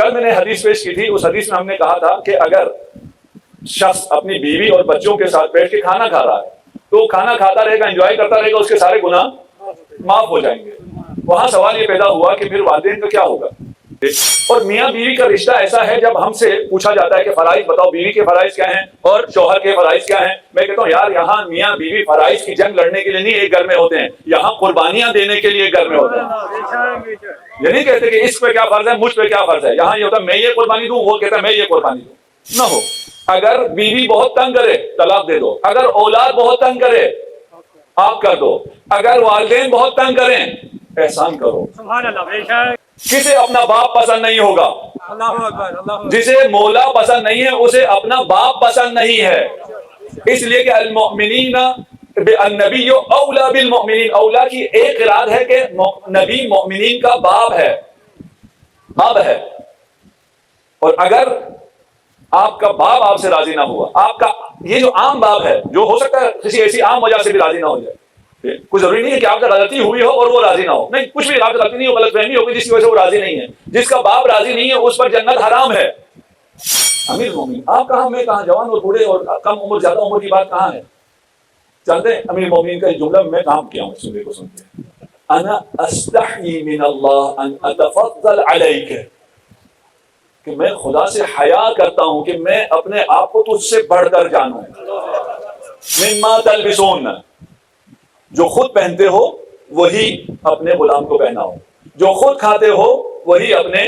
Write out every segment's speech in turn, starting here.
کل میں نے حدیث پیش کی تھی، اس حدیث میں ہم نے کہا تھا کہ اگر شخص اپنی بیوی اور بچوں کے ساتھ بیٹھ کے کھانا کھا رہا ہے تو کھانا کھاتا رہے گا، انجوائے کرتا رہے گا، اس کے سارے گناہ معاف ہو جائیں گے۔ وہاں سوال یہ پیدا ہوا کہ پھر والدین کا کیا ہوگا؟ اور میاں بیوی کا رشتہ ایسا ہے، جب ہم سے پوچھا جاتا ہے کہ فرائض بتاؤ، بیوی کے فرائض کیا ہیں اور شوہر کے فرائض کیا ہیں، میں کہتا ہوں یار یہاں میاں بیوی فرائض کی جنگ لڑنے کے لیے نہیں ایک گھر میں ہوتے ہیں، یہاں قربانیاں دینے کے لیے ایک گھر میں ہوتے ہیں۔ یہ نہیں کہتے کہ اس پہ کیا فرض ہے، مجھ پہ کیا فرض ہے، یہاں یہ ہوتا ہے میں یہ قربانی دوں، وہ کہتا ہے میں یہ قربانی دوں۔ نہ ہو، اگر بیوی بہت تنگ کرے طلاق دے دو، اگر اولاد بہت تنگ کرے آپ کر دو، اگر والدین بہت تنگ کریں احسان کرو۔ سبحان اللہ، بے شک۔ کسے اپنا باپ پسند نہیں ہوگا؟ اللہ اکبر، اللہ اکبر۔ جسے مولا پسند نہیں ہے اسے اپنا باپ پسند نہیں ہے، اس لیے کہ المؤمنین النبی اولا بالمؤمنین، اولا کی ایک اراد ہے کہ نبی مؤمنین کا باپ ہے، باپ ہے۔ اور اگر آپ کا باپ آپ سے راضی نہ ہوا، آپ کا یہ جو عام باپ ہے جو ہو سکتا ہے کسی ایسی عام وجہ سے بھی راضی نہ ہو جائے، کوئی ضروری نہیں ہے کہ آپ کا غلطی ہوئی ہو اور وہ راضی نہ ہو، نہیں، کچھ بھی آپ کا غلطی نہیں ہو، غلط فہمی ہوگی جس کی وجہ سے وہ راضی نہیں ہے، جس کا باپ راضی نہیں ہے اس پر جنت حرام ہے۔ امیر المومنین آپ کہاں، میں کہاں، جوان اور بوڑھے اور کم عمر زیادہ عمر کی بات کہاں ہے؟ جانتے ہیں امیر المومنین کا یہ جملہ میں کام کیا ہوں، سننے کو سنتے ہیں، انا استحیی من اللہ ان اتفضل علیک، کہ میں خدا سے حیا کرتا ہوں کہ میں اپنے آپ کو تجھ سے بڑھ کر جانوں۔ مما تلبسون، جو خود پہنتے ہو وہی اپنے غلام کو پہناؤ، جو خود کھاتے ہو وہی اپنے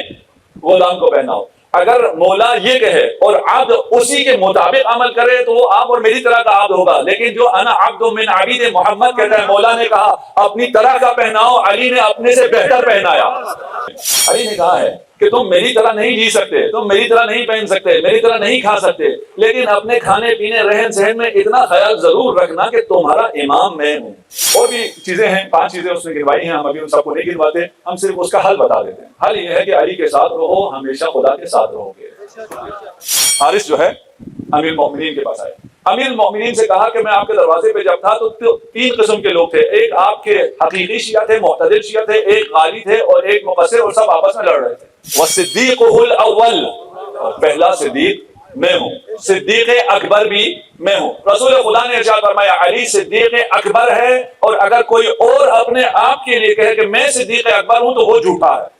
غلام کو پہناؤ۔ اگر مولا یہ کہے اور عبد اسی کے مطابق عمل کرے تو وہ آپ اور میری طرح کا عبد ہوگا، لیکن جو انا عبد من عبید محمد کہتا ہے، مولا نے کہا اپنی طرح کا پہناؤ، علی نے اپنے سے بہتر پہنایا۔ علی نے کہا ہے کہ تم میری طرح نہیں جی سکتے، تم میری طرح نہیں پہن سکتے، میری طرح نہیں کھا سکتے، لیکن اپنے کھانے پینے رہن سہن میں اتنا خیال ضرور رکھنا کہ تمہارا امام میں ہوں۔ اور بھی چیزیں ہیں، 5 چیزیں اس نے گنوائی ہیں، ہم ابھی ان سب کو نہیں گنواتے، ہم صرف اس کا حل بتا دیتے ہیں۔ حل یہ ہے کہ علی کے ساتھ رہو، ہمیشہ خدا کے ساتھ رہو گے۔ حارث جو ہے امیر المؤمنین کے پاس آئے، امیر المؤمنین سے کہا کہ میں آپ کے دروازے پہ جب تھا تو 3 قسم کے لوگ تھے، ایک آپ کے حقیقی شیعہ تھے، معتدل شیعہ تھے، ایک غالی تھے اور ایک مقصر، اور سب آپس میں لڑ رہے تھے۔ وَالصِّدِّيقُ الْأَوَّلُ، پہلا صدیق میں ہوں، صدیق اکبر بھی میں ہوں۔ رسول خدا نے ارشاد فرمایا علی صدیق اکبر ہے، اور اگر کوئی اور اپنے آپ کے لیے کہے کہ میں صدیق اکبر ہوں تو وہ جھوٹا ہے۔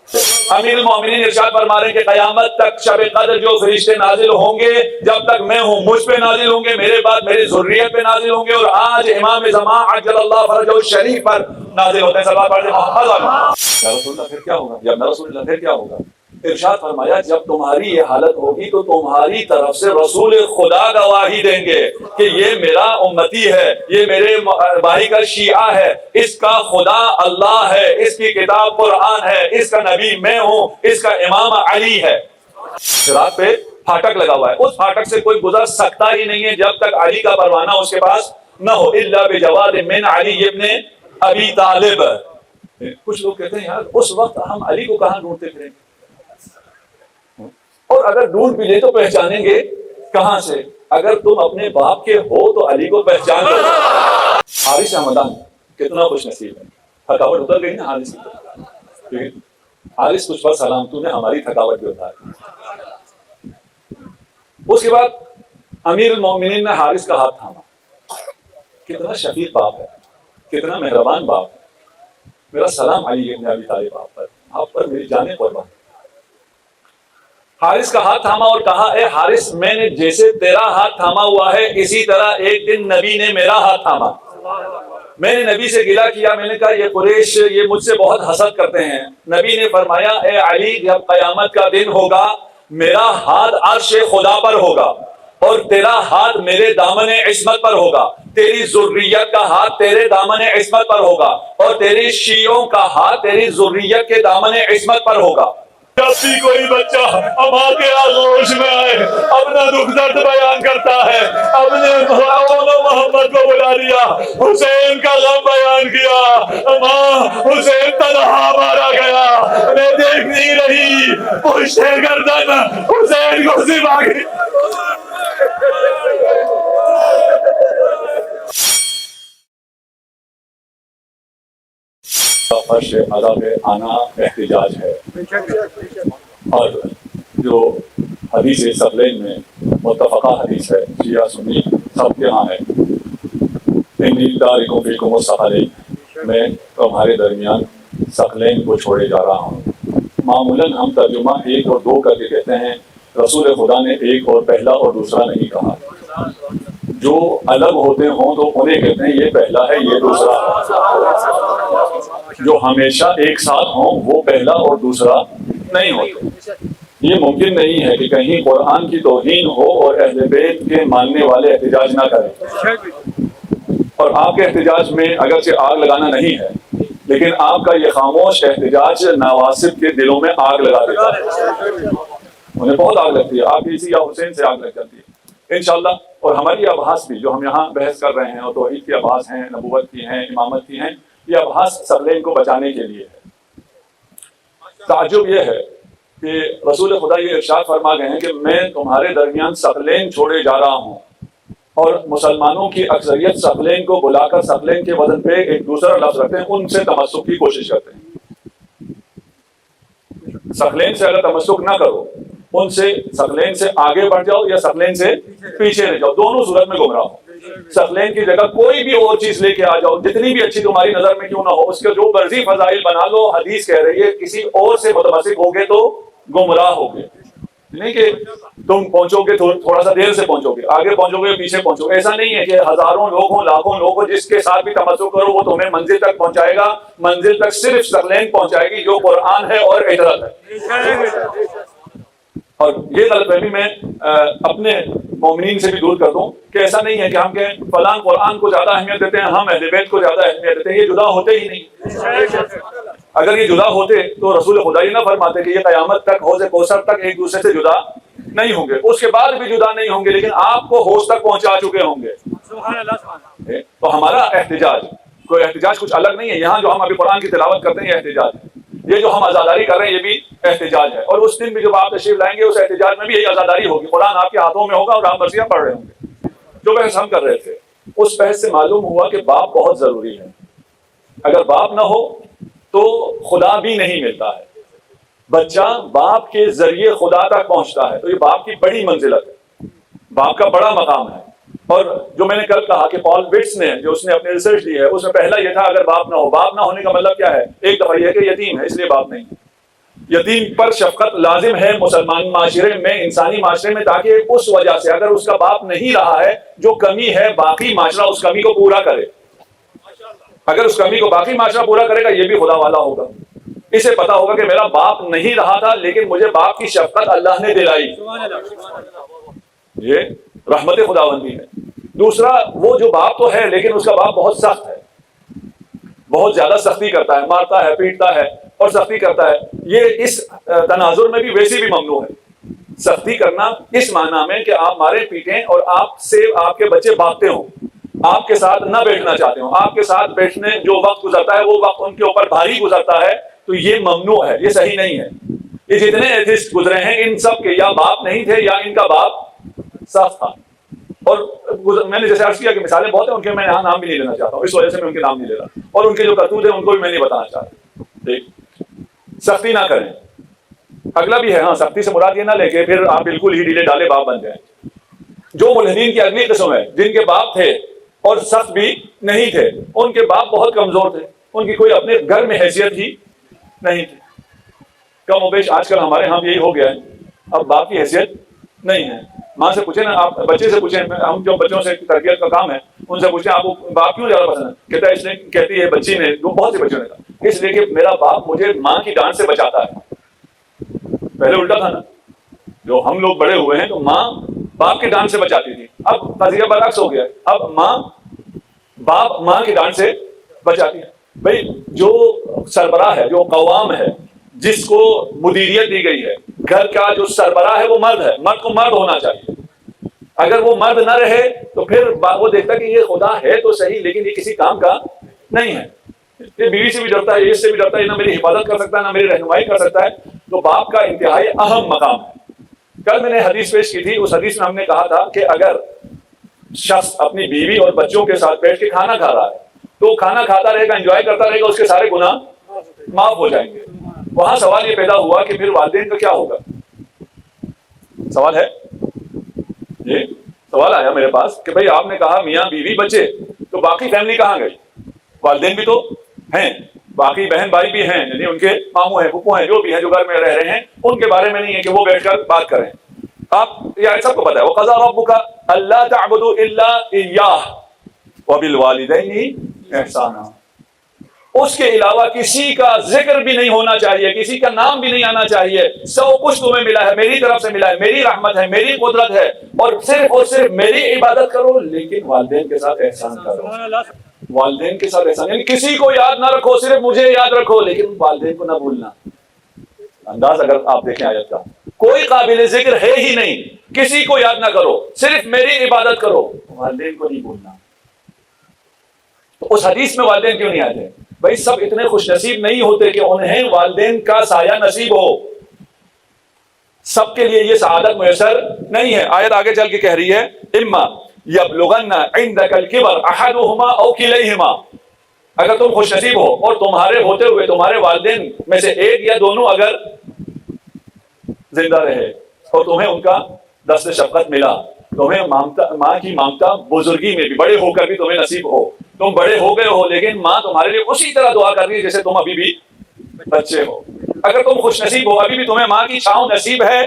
امیر المومنین ارشاد فرما رہے ہیں کہ قیامت تک شب قدر جو فرشتے نازل ہوں گے جب تک میں ہوں مجھ پہ نازل ہوں گے، میرے بعد میری ذریت پہ نازل ہوں گے، اور آج امام زمان عجل اللہ فرجہ الشریف پر نازل ہوتے ہیں۔ صلوات پڑھتے ہیں محمد یا رسول اللہ، پھر کیا ہوگا؟ یا رسول اللہ، پھر کیا ہوگا؟ ارشاد فرمایا جب تمہاری یہ حالت ہوگی تو تمہاری طرف سے رسول خدا گواہی دیں گے کہ یہ میرا امتی ہے، یہ میرے بھائی کا شیعہ ہے، اس کا خدا اللہ ہے، اس کی کتاب قرآن ہے، اس کا نبی میں ہوں، اس کا امام علی ہے۔ صراط پہ پھاٹک لگا ہوا ہے، اس پھاٹک سے کوئی گزر سکتا ہی نہیں ہے جب تک علی کا پروانہ اس کے پاس نہ ہو، الا بجواد من علی ابن ابی طالب۔ کچھ لوگ کہتے ہیں یار اس وقت ہم علی کو کہاں ڈھونڈتے پھریں گے، اور اگر ڈھونڈ بھی لے تو پہچانیں گے کہاں سے؟ اگر تم اپنے باپ کے ہو تو علی کو پہچان لو۔ حارث حمدان کتنا خوش نصیب ہے، تھکاوٹ اتر گئی نا حارث کی۔ حارث کچھ بس سلام، تو نے ہماری تھکاوٹ بھی اتاری۔ اس کے بعد امیر المومنین نے حارث کا ہاتھ تھاما، کتنا شفیق باپ ہے، کتنا مہربان باپ ہے، میرا سلام علی ابن ابی طالب آپ پر میری جانیں قربان۔ حارث کا ہاتھ تھاما اور کہا اے حارث میں نے جیسے تیرا ہاتھ تھاما ہوا ہے اسی طرح ایک دن نبی نے میرا ہاتھ تھاما۔ میں نے نبی سے گلہ کیا، میں نے کہا یہ قریش یہ مجھ سے بہت حسد کرتے ہیں۔ نبی نے فرمایا اے علی جب قیامت کا دن ہوگا میرا ہاتھ عرش خدا پر ہوگا اور تیرا ہاتھ میرے دامن عصمت پر ہوگا، تیری ذریت کا ہاتھ تیرے دامن عصمت پر ہوگا، اور تیری شیعوں کا ہاتھ تیری ذریت کے دامن عصمت پر ہوگا۔ جب بھی کوئی بچہ اماں کے آغوش میں آئے اپنا دکھ درد بیان کرتا ہے، اپنے محمد کو بلا لیا، حسین کا غم بیان کیا، اماں حسین تنہا مارا گیا، میں دیکھ نہیں رہی، پشتے گردن حسین کو سبا گئی۔ فرش عذاب آنا احتجاج ہے، اور جو حدیث ثقلین میں متفقہ حدیث ہے، شیعہ سنی سب کے ہاں ہے، انی تارکم فیکم الثقلین، میں تمہارے درمیان ثقلین کو چھوڑے جا رہا ہوں۔ معمولاً ہم ترجمہ ایک اور دو کر کے کہتے ہیں، رسول خدا نے ایک اور پہلا اور دوسرا نہیں کہا۔ جو الگ ہوتے ہوں تو انہیں کہتے ہیں یہ پہلا ہے یہ دوسرا ہے، جو ہمیشہ ایک ساتھ ہوں وہ پہلا اور دوسرا نہیں ہوتے۔ یہ ممکن نہیں ہے کہ کہیں قرآن کی توہین ہو اور اہل بیت کے ماننے والے احتجاج نہ کریں، اور آپ کے احتجاج میں اگرچہ آگ لگانا نہیں ہے لیکن آپ کا یہ خاموش احتجاج نواسب کے دلوں میں آگ لگا دیتا ہے، انہیں بہت آگ لگتی ہے، آپ کسی یا حسین سے آگ لگ جاتی ہے انشاءاللہ۔ اور ہماری ابحاث بھی جو ہم یہاں بحث کر رہے ہیں، اور توحید کی ابحاث ہیں، نبوت کی ہیں، امامت کی ہیں، یہ ابحاث ثقلین کو بچانے کے لیے ہے۔ تعجب یہ ہے کہ رسول خدا یہ ارشاد فرما گئے ہیں کہ میں تمہارے درمیان ثقلین چھوڑے جا رہا ہوں، اور مسلمانوں کی اکثریت ثقلین کو بلا کر ثقلین کے وزن پہ ایک دوسرا لفظ رکھتے ہیں، ان سے تمسک کی کوشش کرتے ہیں۔ ثقلین سے اگر تمسک نہ کرو، ان سے ثقلین سے آگے بڑھ جاؤ یا ثقلین سے پیچھے رہ جاؤ، دونوں صورت میں گمراہ ہو۔ ثقلین کی جگہ کوئی بھی اور چیز لے کے آ جاؤ، جتنی بھی اچھی تمہاری نظر میں کیوں نہ ہو، اس کے جو مرضی فضائل بنا لو، حدیث کہہ رہی ہے کسی اور سے متمسک ہوگے تو گمراہ ہوگے، نہیں کہ تم پہنچو گے تھوڑا سا دیر سے پہنچو گے، آگے پہنچو گے پیچھے پہنچو گے۔ ایسا نہیں ہے کہ ہزاروں لوگ ہوں لاکھوں لوگ ہوں، جس کے ساتھ بھی تمسک کرو وہ تمہیں منزل تک پہنچائے گا، منزل تک صرف ثقلین پہنچائے گی جو قرآن ہے اور اطاعت ہے۔ اور یہ غلط فہمی میں اپنے مومنین سے بھی دور کر دوں کہ ایسا نہیں ہے کہ ہم کہیں فلاں قرآن کو زیادہ اہمیت دیتے ہیں، ہم اہل بیت کو زیادہ اہمیت دیتے ہیں، یہ جدا ہوتے ہی نہیں۔ اگر یہ جدا ہوتے تو رسول خدا یہ نہ فرماتے کہ یہ قیامت تک حوض کوثر تک ایک دوسرے سے جدا نہیں ہوں گے، اس کے بعد بھی جدا نہیں ہوں گے، لیکن آپ کو حوض تک پہنچا چکے ہوں گے۔ تو ہمارا احتجاج کوئی احتجاج کچھ الگ نہیں ہے، یہاں جو ہم ابھی قرآن کی تلاوت کرتے ہیں یہ احتجاج ہے، یہ جو ہم عزاداری کر رہے ہیں یہ بھی احتجاج ہے، اور اس دن بھی جب آپ تشریف لائیں گے اس احتجاج میں بھی یہی عزاداری ہوگی، قرآن آپ کے ہاتھوں میں ہوگا اور آپ مرثیہ پڑھ رہے ہوں گے۔ جو بحث ہم کر رہے تھے اس بحث سے معلوم ہوا کہ باپ بہت ضروری ہے، اگر باپ نہ ہو تو خدا بھی نہیں ملتا ہے، بچہ باپ کے ذریعے خدا تک پہنچتا ہے، تو یہ باپ کی بڑی منزلت ہے، باپ کا بڑا مقام ہے۔ اور جو میں نے کل کہا کہ پال وٹس نے جو اس نے اپنی ریسرچ دی ہے اس میں پہلا یہ تھا اگر باپ نہ ہو، باپ نہ ہونے کا مطلب کیا ہے؟ ایک دفعہ یہ ہے کہ یتیم ہے اس لیے باپ نہیں، یتیم پر شفقت لازم ہے مسلمان معاشرے میں، انسانی معاشرے میں، تاکہ اس وجہ سے اگر اس کا باپ نہیں رہا ہے جو کمی ہے باقی معاشرہ اس کمی کو پورا کرے، اگر اس کمی کو باقی معاشرہ پورا کرے گا یہ بھی خدا والا ہوگا، اسے پتا ہوگا کہ میرا باپ نہیں رہا تھا لیکن مجھے باپ کی شفقت اللہ نے دلائی، یہ رحمت خداوندی ہے۔ دوسرا وہ جو باپ تو ہے لیکن اس کا باپ بہت سخت ہے، بہت زیادہ سختی کرتا ہے، مارتا ہے، پیٹتا ہے اور سختی کرتا ہے، یہ اس تناظر میں بھی ویسے بھی ممنوع ہے۔ سختی کرنا اس معنی میں کہ آپ مارے پیٹیں اور آپ سے آپ کے بچے بھاگتے ہوں، آپ کے ساتھ نہ بیٹھنا چاہتے ہوں، آپ کے ساتھ بیٹھنے جو وقت گزرتا ہے وہ وقت ان کے اوپر بھاری گزرتا ہے، تو یہ ممنوع ہے، یہ صحیح نہیں ہے۔ یہ جتنے ایتھسٹ گزرے ہیں ان سب کے یا باپ نہیں تھے یا ان کا باپ سخت تھا، اور میں نے جیسے عرض کیا کہ مثالیں بہت ہیں، ان کے میں یہاں نام بھی نہیں لینا چاہتا ہوں، اس وجہ سے میں ان کے نام نہیں لے رہا، اور ان کے جو کرتوت ہیں ان کو بھی میں نہیں بتانا چاہتا۔ ٹھیک، سختی نہ کریں، اگلا بھی ہے، ہاں سختی سے مراد یہ نہ لے کے پھر آپ بالکل ہی ڈھیلے ڈالے باپ بن جائیں۔ جو ملحدین کی اگلی قسم ہے جن کے باپ تھے اور سخت بھی نہیں تھے، ان کے باپ بہت کمزور تھے، ان کی کوئی اپنے گھر میں حیثیت ہی نہیں تھی۔ کم و بیش آج کل ہمارے ہاں یہی ہو گیا ہے، اب باپ کی حیثیت نہیں ہے۔ ماں سے پوچھیں نا، آپ بچے سے پوچھیں، ہم جو بچوں سے تربیت کا کام ہے ان سے پوچھیں آپ کو باپ کیوں زیادہ پسند ہے، کہتا ہے اس لیے، کہتی ہے بچی نے، بہت سے بچوں نے کہا اس لیے کہ میرا باپ مجھے ماں کی ڈانٹ سے بچاتا ہے۔ پہلے الٹا تھا نا، جو ہم لوگ بڑے ہوئے ہیں تو ماں باپ کی ڈانٹ سے بچاتی تھی، اب قضیہ برعکس ہو گیا، اب باپ ماں کی ڈانٹ سے بچاتی ہے۔ بھائی جو سربراہ ہے، جو قوام ہے، جس کو مدیریت دی گئی ہے، گھر کا جو سربراہ ہے وہ مرد ہے، مرد کو مرد ہونا چاہیے۔ اگر وہ مرد نہ رہے تو پھر وہ دیکھتا کہ یہ خدا ہے تو صحیح لیکن یہ کسی کام کا نہیں ہے، یہ بیوی سے بھی ڈرتا ہے، اس سے بھی ڈرتا ہے، نہ میری حفاظت کر سکتا ہے نہ میری رہنمائی کر سکتا ہے، تو باپ کا انتہائی اہم مقام ہے۔ کل میں نے حدیث پیش کی تھی، اس حدیث میں ہم نے کہا تھا کہ اگر شخص اپنی بیوی اور بچوں کے ساتھ بیٹھ کے کھانا کھا رہا ہے تو کھانا کھاتا رہے گا، انجوائے کرتا رہے گا، اس کے سارے گناہ معاف ہو جائیں گے۔ وہاں سوال یہ پیدا ہوا کہ پھر والدین کا کیا ہوگا؟ سوال ہے یہ سوال آیا میرے پاس کہ بھئی آپ نے کہا میاں بیوی بچے، تو باقی فیملی کہاں گئی؟ والدین بھی تو ہیں، باقی بہن بھائی بھی ہیں، یعنی ان کے ماموں ہیں، پھپھو ہیں، جو بھی ہیں جو گھر میں رہ رہے ہیں، ان کے بارے میں نہیں ہے کہ وہ بیٹھ کر بات کریں. آپ یہ سب کو پتا ہے وَقَضَىٰ رَبُّكَ أَلَّا تَعْبُدُوا إِلَّا إِيَّاهُ وَبِالْوَالِدَيْنِ إِحْسَانًا. اس کے علاوہ کسی کا ذکر بھی نہیں ہونا چاہیے، کسی کا نام بھی نہیں آنا چاہیے. سب کچھ تمہیں ملا ہے، میری طرف سے ملا ہے، میری رحمت ہے، میری قدرت ہے، اور صرف میری عبادت کرو، لیکن والدین کے ساتھ احسان کرو. والدین کے ساتھ احسان، یعنی کسی کو یاد نہ رکھو، صرف مجھے یاد رکھو، لیکن والدین کو نہ بھولنا. انداز اگر آپ دیکھیں آیت کا، کوئی قابل ذکر ہے ہی نہیں، کسی کو یاد نہ کرو، صرف میری عبادت کرو، والدین کو نہیں بھولنا. تو اس حدیث میں والدین کیوں نہیں آتے؟ بھائی سب اتنے خوش نصیب نہیں ہوتے کہ انہیں والدین کا سایہ نصیب ہو. سب کے لیے یہ سعادت میسر نہیں ہے. آیت آگے چل کے کہہ رہی ہے اما یبلغن عندک الکبر احدہما او کلیہما. اگر تم خوش نصیب ہو اور تمہارے ہوتے ہوئے تمہارے والدین میں سے ایک یا دونوں اگر زندہ رہے اور تمہیں ان کا دست شفقت ملا، تمہیں ماں کی مامتا بزرگی میں بھی بڑے ہو کر بھی تمہیں نصیب ہو، تم بڑے ہو گئے ہو لیکن ماں تمہارے لیے اسی طرح دعا کر رہی ہے جیسے تم ابھی بھی بچے ہو. اگر تم خوش نصیب ہو، ابھی بھی تمہیں ماں کی چھاؤں نصیب ہے،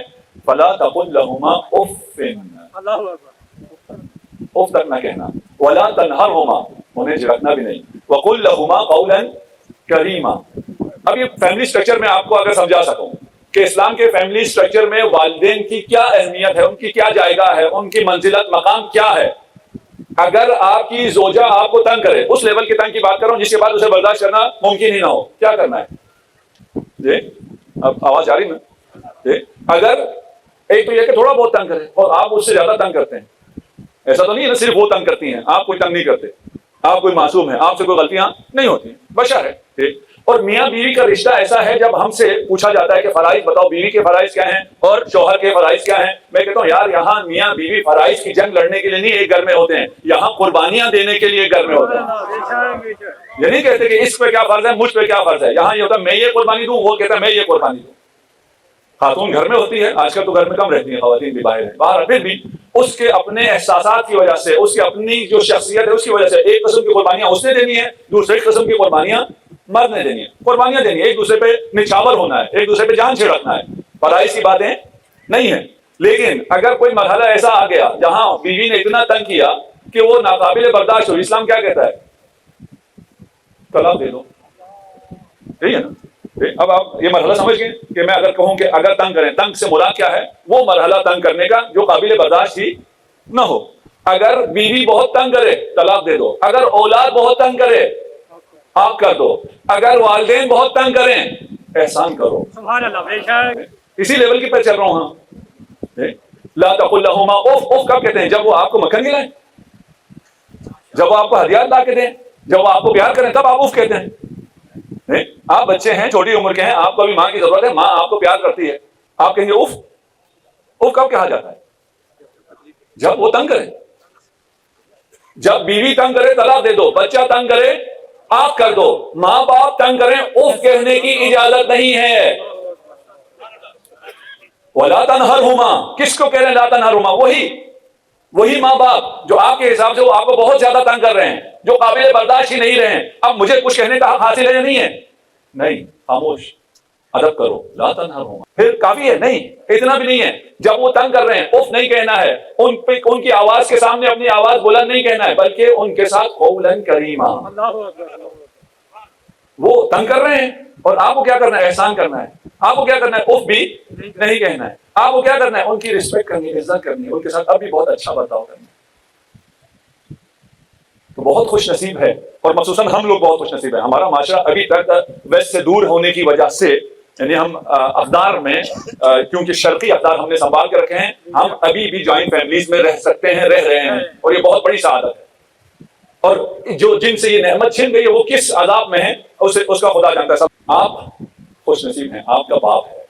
فلا تقل لہما اف، اف تک نہ کہنا، ولا تنہرہما، انہیں جھڑکنا بھی نہیں، وقل لہما قولا کریما. اب یہ فیملی سٹرکچر میں آپ کو اگر سمجھا سکوں کہ اسلام کے فیملی سٹرکچر میں والدین کی کیا اہمیت ہے، ان کی کیا جائگہ ہے، ان کی منزلت مقام کیا ہے. اگر آپ کی زوجہ آپ کو تنگ کرے، اس لیول کی تنگ کی بات کروں جس کے بعد اسے برداشت کرنا ممکن ہی نہ ہو، کیا کرنا ہے؟ جی اب آواز آ رہی نا؟ جی اگر ایک تو یہ کہ تھوڑا بہت تنگ کرے اور آپ اس سے زیادہ تنگ کرتے ہیں، ایسا تو نہیں ہے نا صرف وہ تنگ کرتی ہیں، آپ کوئی تنگ نہیں کرتے، آپ کوئی معصوم ہیں، آپ سے کوئی غلطیاں نہیں ہوتی، بشر ہے. ٹھیک. اور میاں بیوی کا رشتہ ایسا ہے جب ہم سے پوچھا جاتا ہے کہ فرائض بتاؤ، بیوی کے فرائض کیا ہیں اور شوہر کے فرائض کیا ہیں، میں کہتا ہوں یار یہاں میاں بیوی فرائض کی جنگ لڑنے کے لیے نہیں ایک گھر میں ہوتے ہیں، یہاں قربانیاں دینے کے لیے ایک گھر میں ہوتے ہیں. یہ نہیں کہتے کہ اس پہ کیا فرض ہے، مجھ پہ کیا فرض ہے، یہاں یہ ہوتا ہے میں یہ قربانی دوں، وہ کہتا ہے میں یہ قربانی دوں. خاتون گھر میں ہوتی ہے، آج کل تو گھر میں کم رہتی ہیں خواتین بھی باہر ہیں، باہر پھر بھی اس کے اپنے احساسات کی وجہ سے، اس کی اپنی جو شخصیت ہے اس کی وجہ سے ایک قسم کی قربانیاں اس نے دینی ہے، دوسری قسم کی قربانیاں مرد نے دینی ہے. قربانیاں دینی ہے، ایک دوسرے پہ نچھاور ہونا ہے، ایک دوسرے پہ جان چھڑکنا ہے، فرائض کی باتیں نہیں ہیں. لیکن اگر کوئی مرحلہ ایسا آ گیا جہاں بیوی نے اتنا تنگ کیا کہ وہ ناقابل برداشت ہو، اسلام کیا کہتا ہے؟ طلاق دے دو. یہی ہے نا؟ اب آپ یہ مرحلہ سمجھ گئے کہ میں اگر کہوں کہ اگر تنگ کریں، تنگ سے مراد کیا ہے؟ وہ مرحلہ تنگ کرنے کا جو قابل برداشت ہی نہ ہو. اگر بیوی بہت تنگ کرے طلاق دے دو، اگر اولاد بہت تنگ کرے آپ کر دو، اگر والدین بہت تنگ کریں احسان کرو. سبحان اللہ. بے شک اسی لیول کی پہ چل رہا ہوں. لا تقل لہما اف. اف کب کہتے ہیں؟ جب وہ آپ کو مکھن کھلائیں، جب وہ آپ کو ہدیات لا کے دیں، جب وہ آپ کو پیار کریں تب آپ اف کہتے ہیں. آپ بچے ہیں، چھوٹی عمر کے ہیں، آپ کو ابھی ماں کی ضرورت ہے، ماں آپ کو پیار کرتی ہے، آپ کہیں گے اف. اف کب کہا جاتا ہے؟ جب وہ تنگ کرے. جب بیوی تنگ کرے طلاق دے دو، بچہ تنگ کرے آپ کر دو، ماں باپ تنگ کریں اف کہنے کی اجازت نہیں ہے. وَلَا تَنْهَرْهُمَا، کس کو کہہ رہے ہیں لا تنہرہما؟ وہی ماں باپ جو آپ کے حساب سے وہ آپ کو بہت زیادہ تنگ کر رہے ہیں، جو قابل برداشت ہی نہیں رہے ہیں. اب مجھے کچھ کہنے کا حق حاصل ہے یا نہیں ہے؟ نہیں، خاموش، ادب کرو. لا تنہرہما پھر کافی ہے؟ نہیں، اتنا بھی نہیں ہے. جب وہ تنگ کر رہے ہیں اف نہیں کہنا ہے، ان کی آواز کے سامنے اپنی آواز بلند نہیں کہنا ہے، بلکہ ان کے ساتھ قولا کریما. وہ تنگ کر رہے ہیں اور آپ کو کیا کرنا ہے؟ احسان کرنا ہے. آپ کو کیا کرنا ہے؟ اف بھی نہیں کہنا ہے. آپ کو کیا کرنا ہے؟ ان کی رسپیکٹ کرنی ہے، عزت کرنی ہے، ان کے ساتھ اب بھی بہت اچھا برتاؤ کرنا ہے. تو بہت خوش نصیب ہے، اور خصوصاً ہم لوگ بہت خوش نصیب ہے. ہمارا معاشرہ ابھی تک ویسٹ سے دور ہونے کی وجہ سے، یعنی ہم اقدار میں کیونکہ شرقی اقدار ہم نے سنبھال کے رکھے ہیں، ہم ابھی بھی جوائنٹ فیملیز میں رہ سکتے ہیں، رہ رہے ہیں، اور یہ بہت بڑی سعادت ہے. اور جو جن سے یہ نعمت چھن گئی ہے وہ کس عذاب میں ہے اس کا خدا جانتا ہے. سب آپ خوش نصیب ہیں، آپ کا باپ ہے.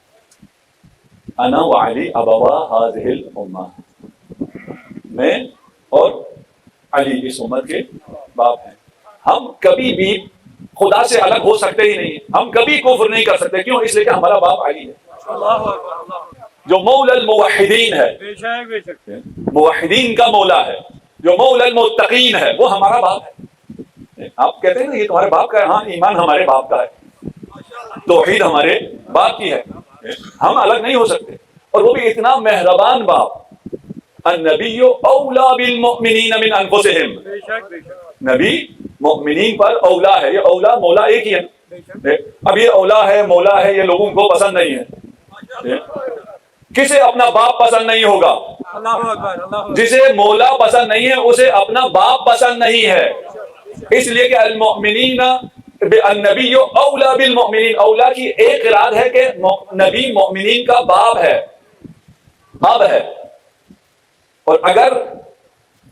انا وعلی ابوا هذه الامه، میں اور علی اس امت کے باپ ہیں. ہم کبھی بھی خدا سے الگ ہو سکتے ہی نہیں، ہم کبھی کفر نہیں کر سکتے. کیوں؟ اس لیے کہ ہمارا باپ علی ہے. جو مولا الموحدین ہے، بے شک بے شک موحدین کا مولا ہے، جو مولا المتقین ہے، وہ ہمارا باپ ہے۔ آپ کہتے ہیں نا یہ تمہارے باپ کا ہے، ہاں ایمان ہمارے باپ کا ہے، توحید ہمارے باپ کی ہے، ہم الگ نہیں ہو سکتے، اور وہ بھی اتنا مہربان باپ۔ النبی اولا بالمؤمنین من انفسہم، بے شک بے شک نبی مؤمنین پر اولا ہے، یہ اولا مولا ایک ہی ہے۔ اب یہ اولا ہے مولا ہے یہ لوگوں کو پسند نہیں ہے۔ کسے اپنا باپ پسند نہیں ہوگا؟ اللہ اکبر اللہ اکبر جسے مولا پسند نہیں ہے اسے اپنا باپ پسند نہیں ہے، اس لیے کہ المؤمنین النبی اولا بالمؤمنین، اولا کی ایک اراد ہے کہ نبی مؤمنین کا باپ ہے، باپ ہے، اور اگر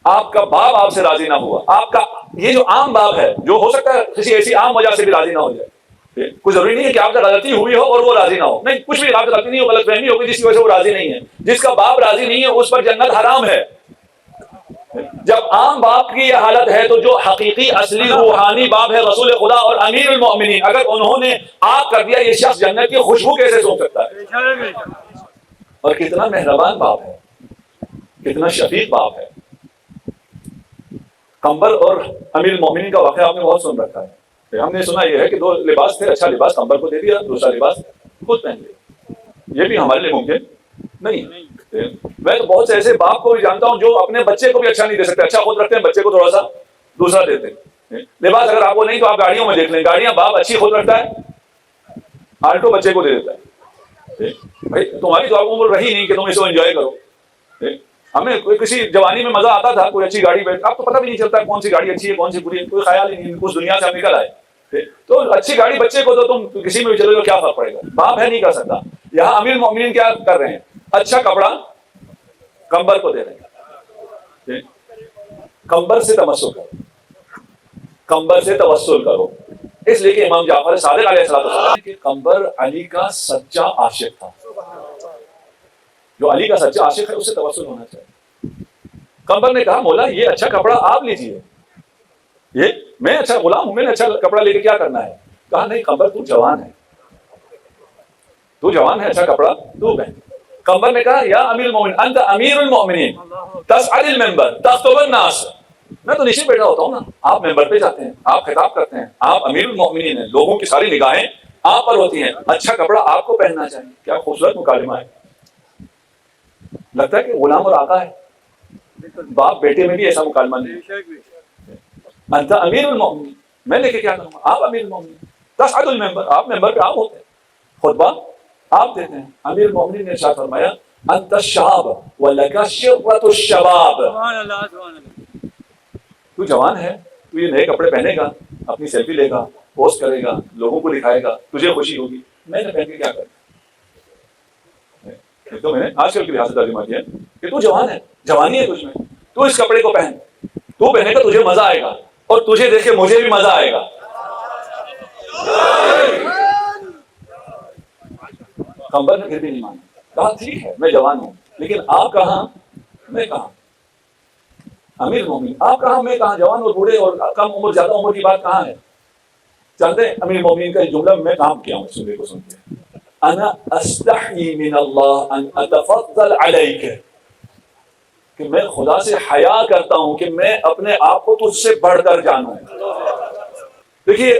آپ کا باپ آپ سے راضی نہ ہوا، آپ کا یہ جو عام باپ ہے جو ہو سکتا ہے کسی ایسی عام وجہ سے بھی راضی نہ ہو جائے، کوئی ضروری نہیں ہے کہ آپ کا غلطی ہوئی ہو اور وہ راضی نہ ہو، نہیں، کچھ بھی آپ کا غلطی نہیں ہو، غلط فہمی ہوگی جس کی وجہ سے وہ راضی نہیں ہے، جس کا باپ راضی نہیں ہے اس پر جنت حرام ہے۔ جب عام باپ کی یہ حالت ہے تو جو حقیقی اصلی روحانی باپ ہے رسول خدا اور امیر المؤمنین، اگر انہوں نے آگ کر دیا یہ شخص جنت کی خوشبو کیسے سونگ سکتا ہے؟ بے شک بے شک اور کتنا مہربان باپ ہے، کتنا شفیق باپ ہے۔ قمبر اور امیر المؤمنین کا واقعہ آپ نے بہت سن رکھا ہے، ہم نے سنا یہ ہے کہ دو لباس تھے، اچھا لباس قمبر کو دے دیا، دوسرا لباس خود پہن لیا، یہ بھی ہمارے لیے ممکن نہیں ہے۔ میں تو بہت سے ایسے باپ کو بھی جانتا ہوں جو اپنے بچے کو بھی اچھا نہیں دے سکتے، اچھا خود رکھتے ہیں بچے کو تھوڑا سا دوسرا دیتے ہیں۔ لباس اگر آپ کو نہیں تو آپ گاڑیوں میں دیکھ لیں، گاڑیاں باپ اچھی خود رکھتا ہے، آلٹو بچے کو دے دیتا ہے۔ بھائی تمہاری تو آپ کو عمر رہی نہیں کہ تم اس کو انجوائے کرو۔ ہمیں کسی جوانی میں مزہ آتا تھا، کوئی اچھی گاڑی بیٹھ، آپ کو پتہ بھی نہیں چلتا کون سی گاڑی اچھی ہے کون سی بری ہے، کوئی خیال ہی نہیں، اس دنیا سے ہم نکل آئے۔ تو اچھی گاڑی بچے کو تو تم کسی میں بھی چلو گے کیا فرق پڑے گا، باپ ہے نہیں کر سکتا۔ یہاں امیر المؤمنین کیا کر رہے ہیں؟ اچھا کپڑا قمبر کو دے رہے ہیں، قمبر سے تمسل کرو، قمبر سے توسل کرو، اس لیے کہ امام جعفر صادق علیہ السلام کہ قمبر علی کا سچا عاشق تھا، جو علی کا سچا عاشق ہے اس سے توسل ہونا چاہیے۔ قمبر نے کہا مولا یہ اچھا کپڑا آپ لیجئے، یہ میں اچھا غلام ہوں، میں نے اچھا کپڑا لے کے کیا کرنا ہے؟ کہا نہیں قمبر تو جوان ہے، تو جوان ہے، اچھا کپڑا تو پہن۔ قمبر نے کہا یا امیر المؤمنین انت امیر المؤمنین تصعد المنبر تخطب الناس، میں تو نیچے بیٹھا ہوتا ہوں نا، آپ ممبر پہ جاتے ہیں، آپ خطاب کرتے ہیں، آپ امیر المؤمنین ہیں، لوگوں کی ساری نگاہیں آپ پر ہوتی ہیں، اچھا کپڑا آپ کو پہننا چاہیے۔ کیا خوبصورت مکالمہ ہے، لگتا ہے کہ غلام اور آقا ہے، باپ بیٹے میں بھی ایسا مکالمہ نہیں۔ بے شک بے شک انت امیر المؤمنین، میں لے کے کیا کروں گا، آپ امیر المؤمنین، تصعد المنبر، آپ ممبر پہ آپ ہوتے ہیں، خطبہ آپ دیتے ہیں۔ امیر المؤمنین نے ارشاد فرمایا انت الشاب ولک شرۃ الشباب، سبحان اللہ سبحان اللہ تو جوان ہے، تو یہ نئے کپڑے پہنے گا، اپنی سیلفی لے گا، پوسٹ کرے گا، لوگوں کو دکھائے گا، تجھے خوشی ہوگی، میں نے پہن کے کیا کرنا؟ تو میں نے آج کل کی ریاست ترجمہ کیا کہ تو جوان ہے، جوانی ہے تجھ میں، تو اس کپڑے کو پہن، تو پہنے گا تجھے مزہ آئے گا، اور تجھے دیکھ کے مجھے بھی مزہ آئے گا۔ قمبر نے پھر بھی نہیں مانا، کہا ٹھیک ہے میں جوان ہوں لیکن آپ کہاں میں کہاں، امیر المومنین آپ کہاں میں کہاں، جوان اور بوڑھے اور کم عمر زیادہ عمر کی بات کہاں ہے؟ جانتے ہیں امیر المومنین کا یہ جملہ میں کام کیا ہوں، سننے کو سنتے ہیں، انا استحی من اللہ ان اتفضل علیک، کہ میں خدا سے حیا کرتا ہوں کہ میں اپنے آپ کو تجھ سے بڑھ کر جانوں۔ دیکھیے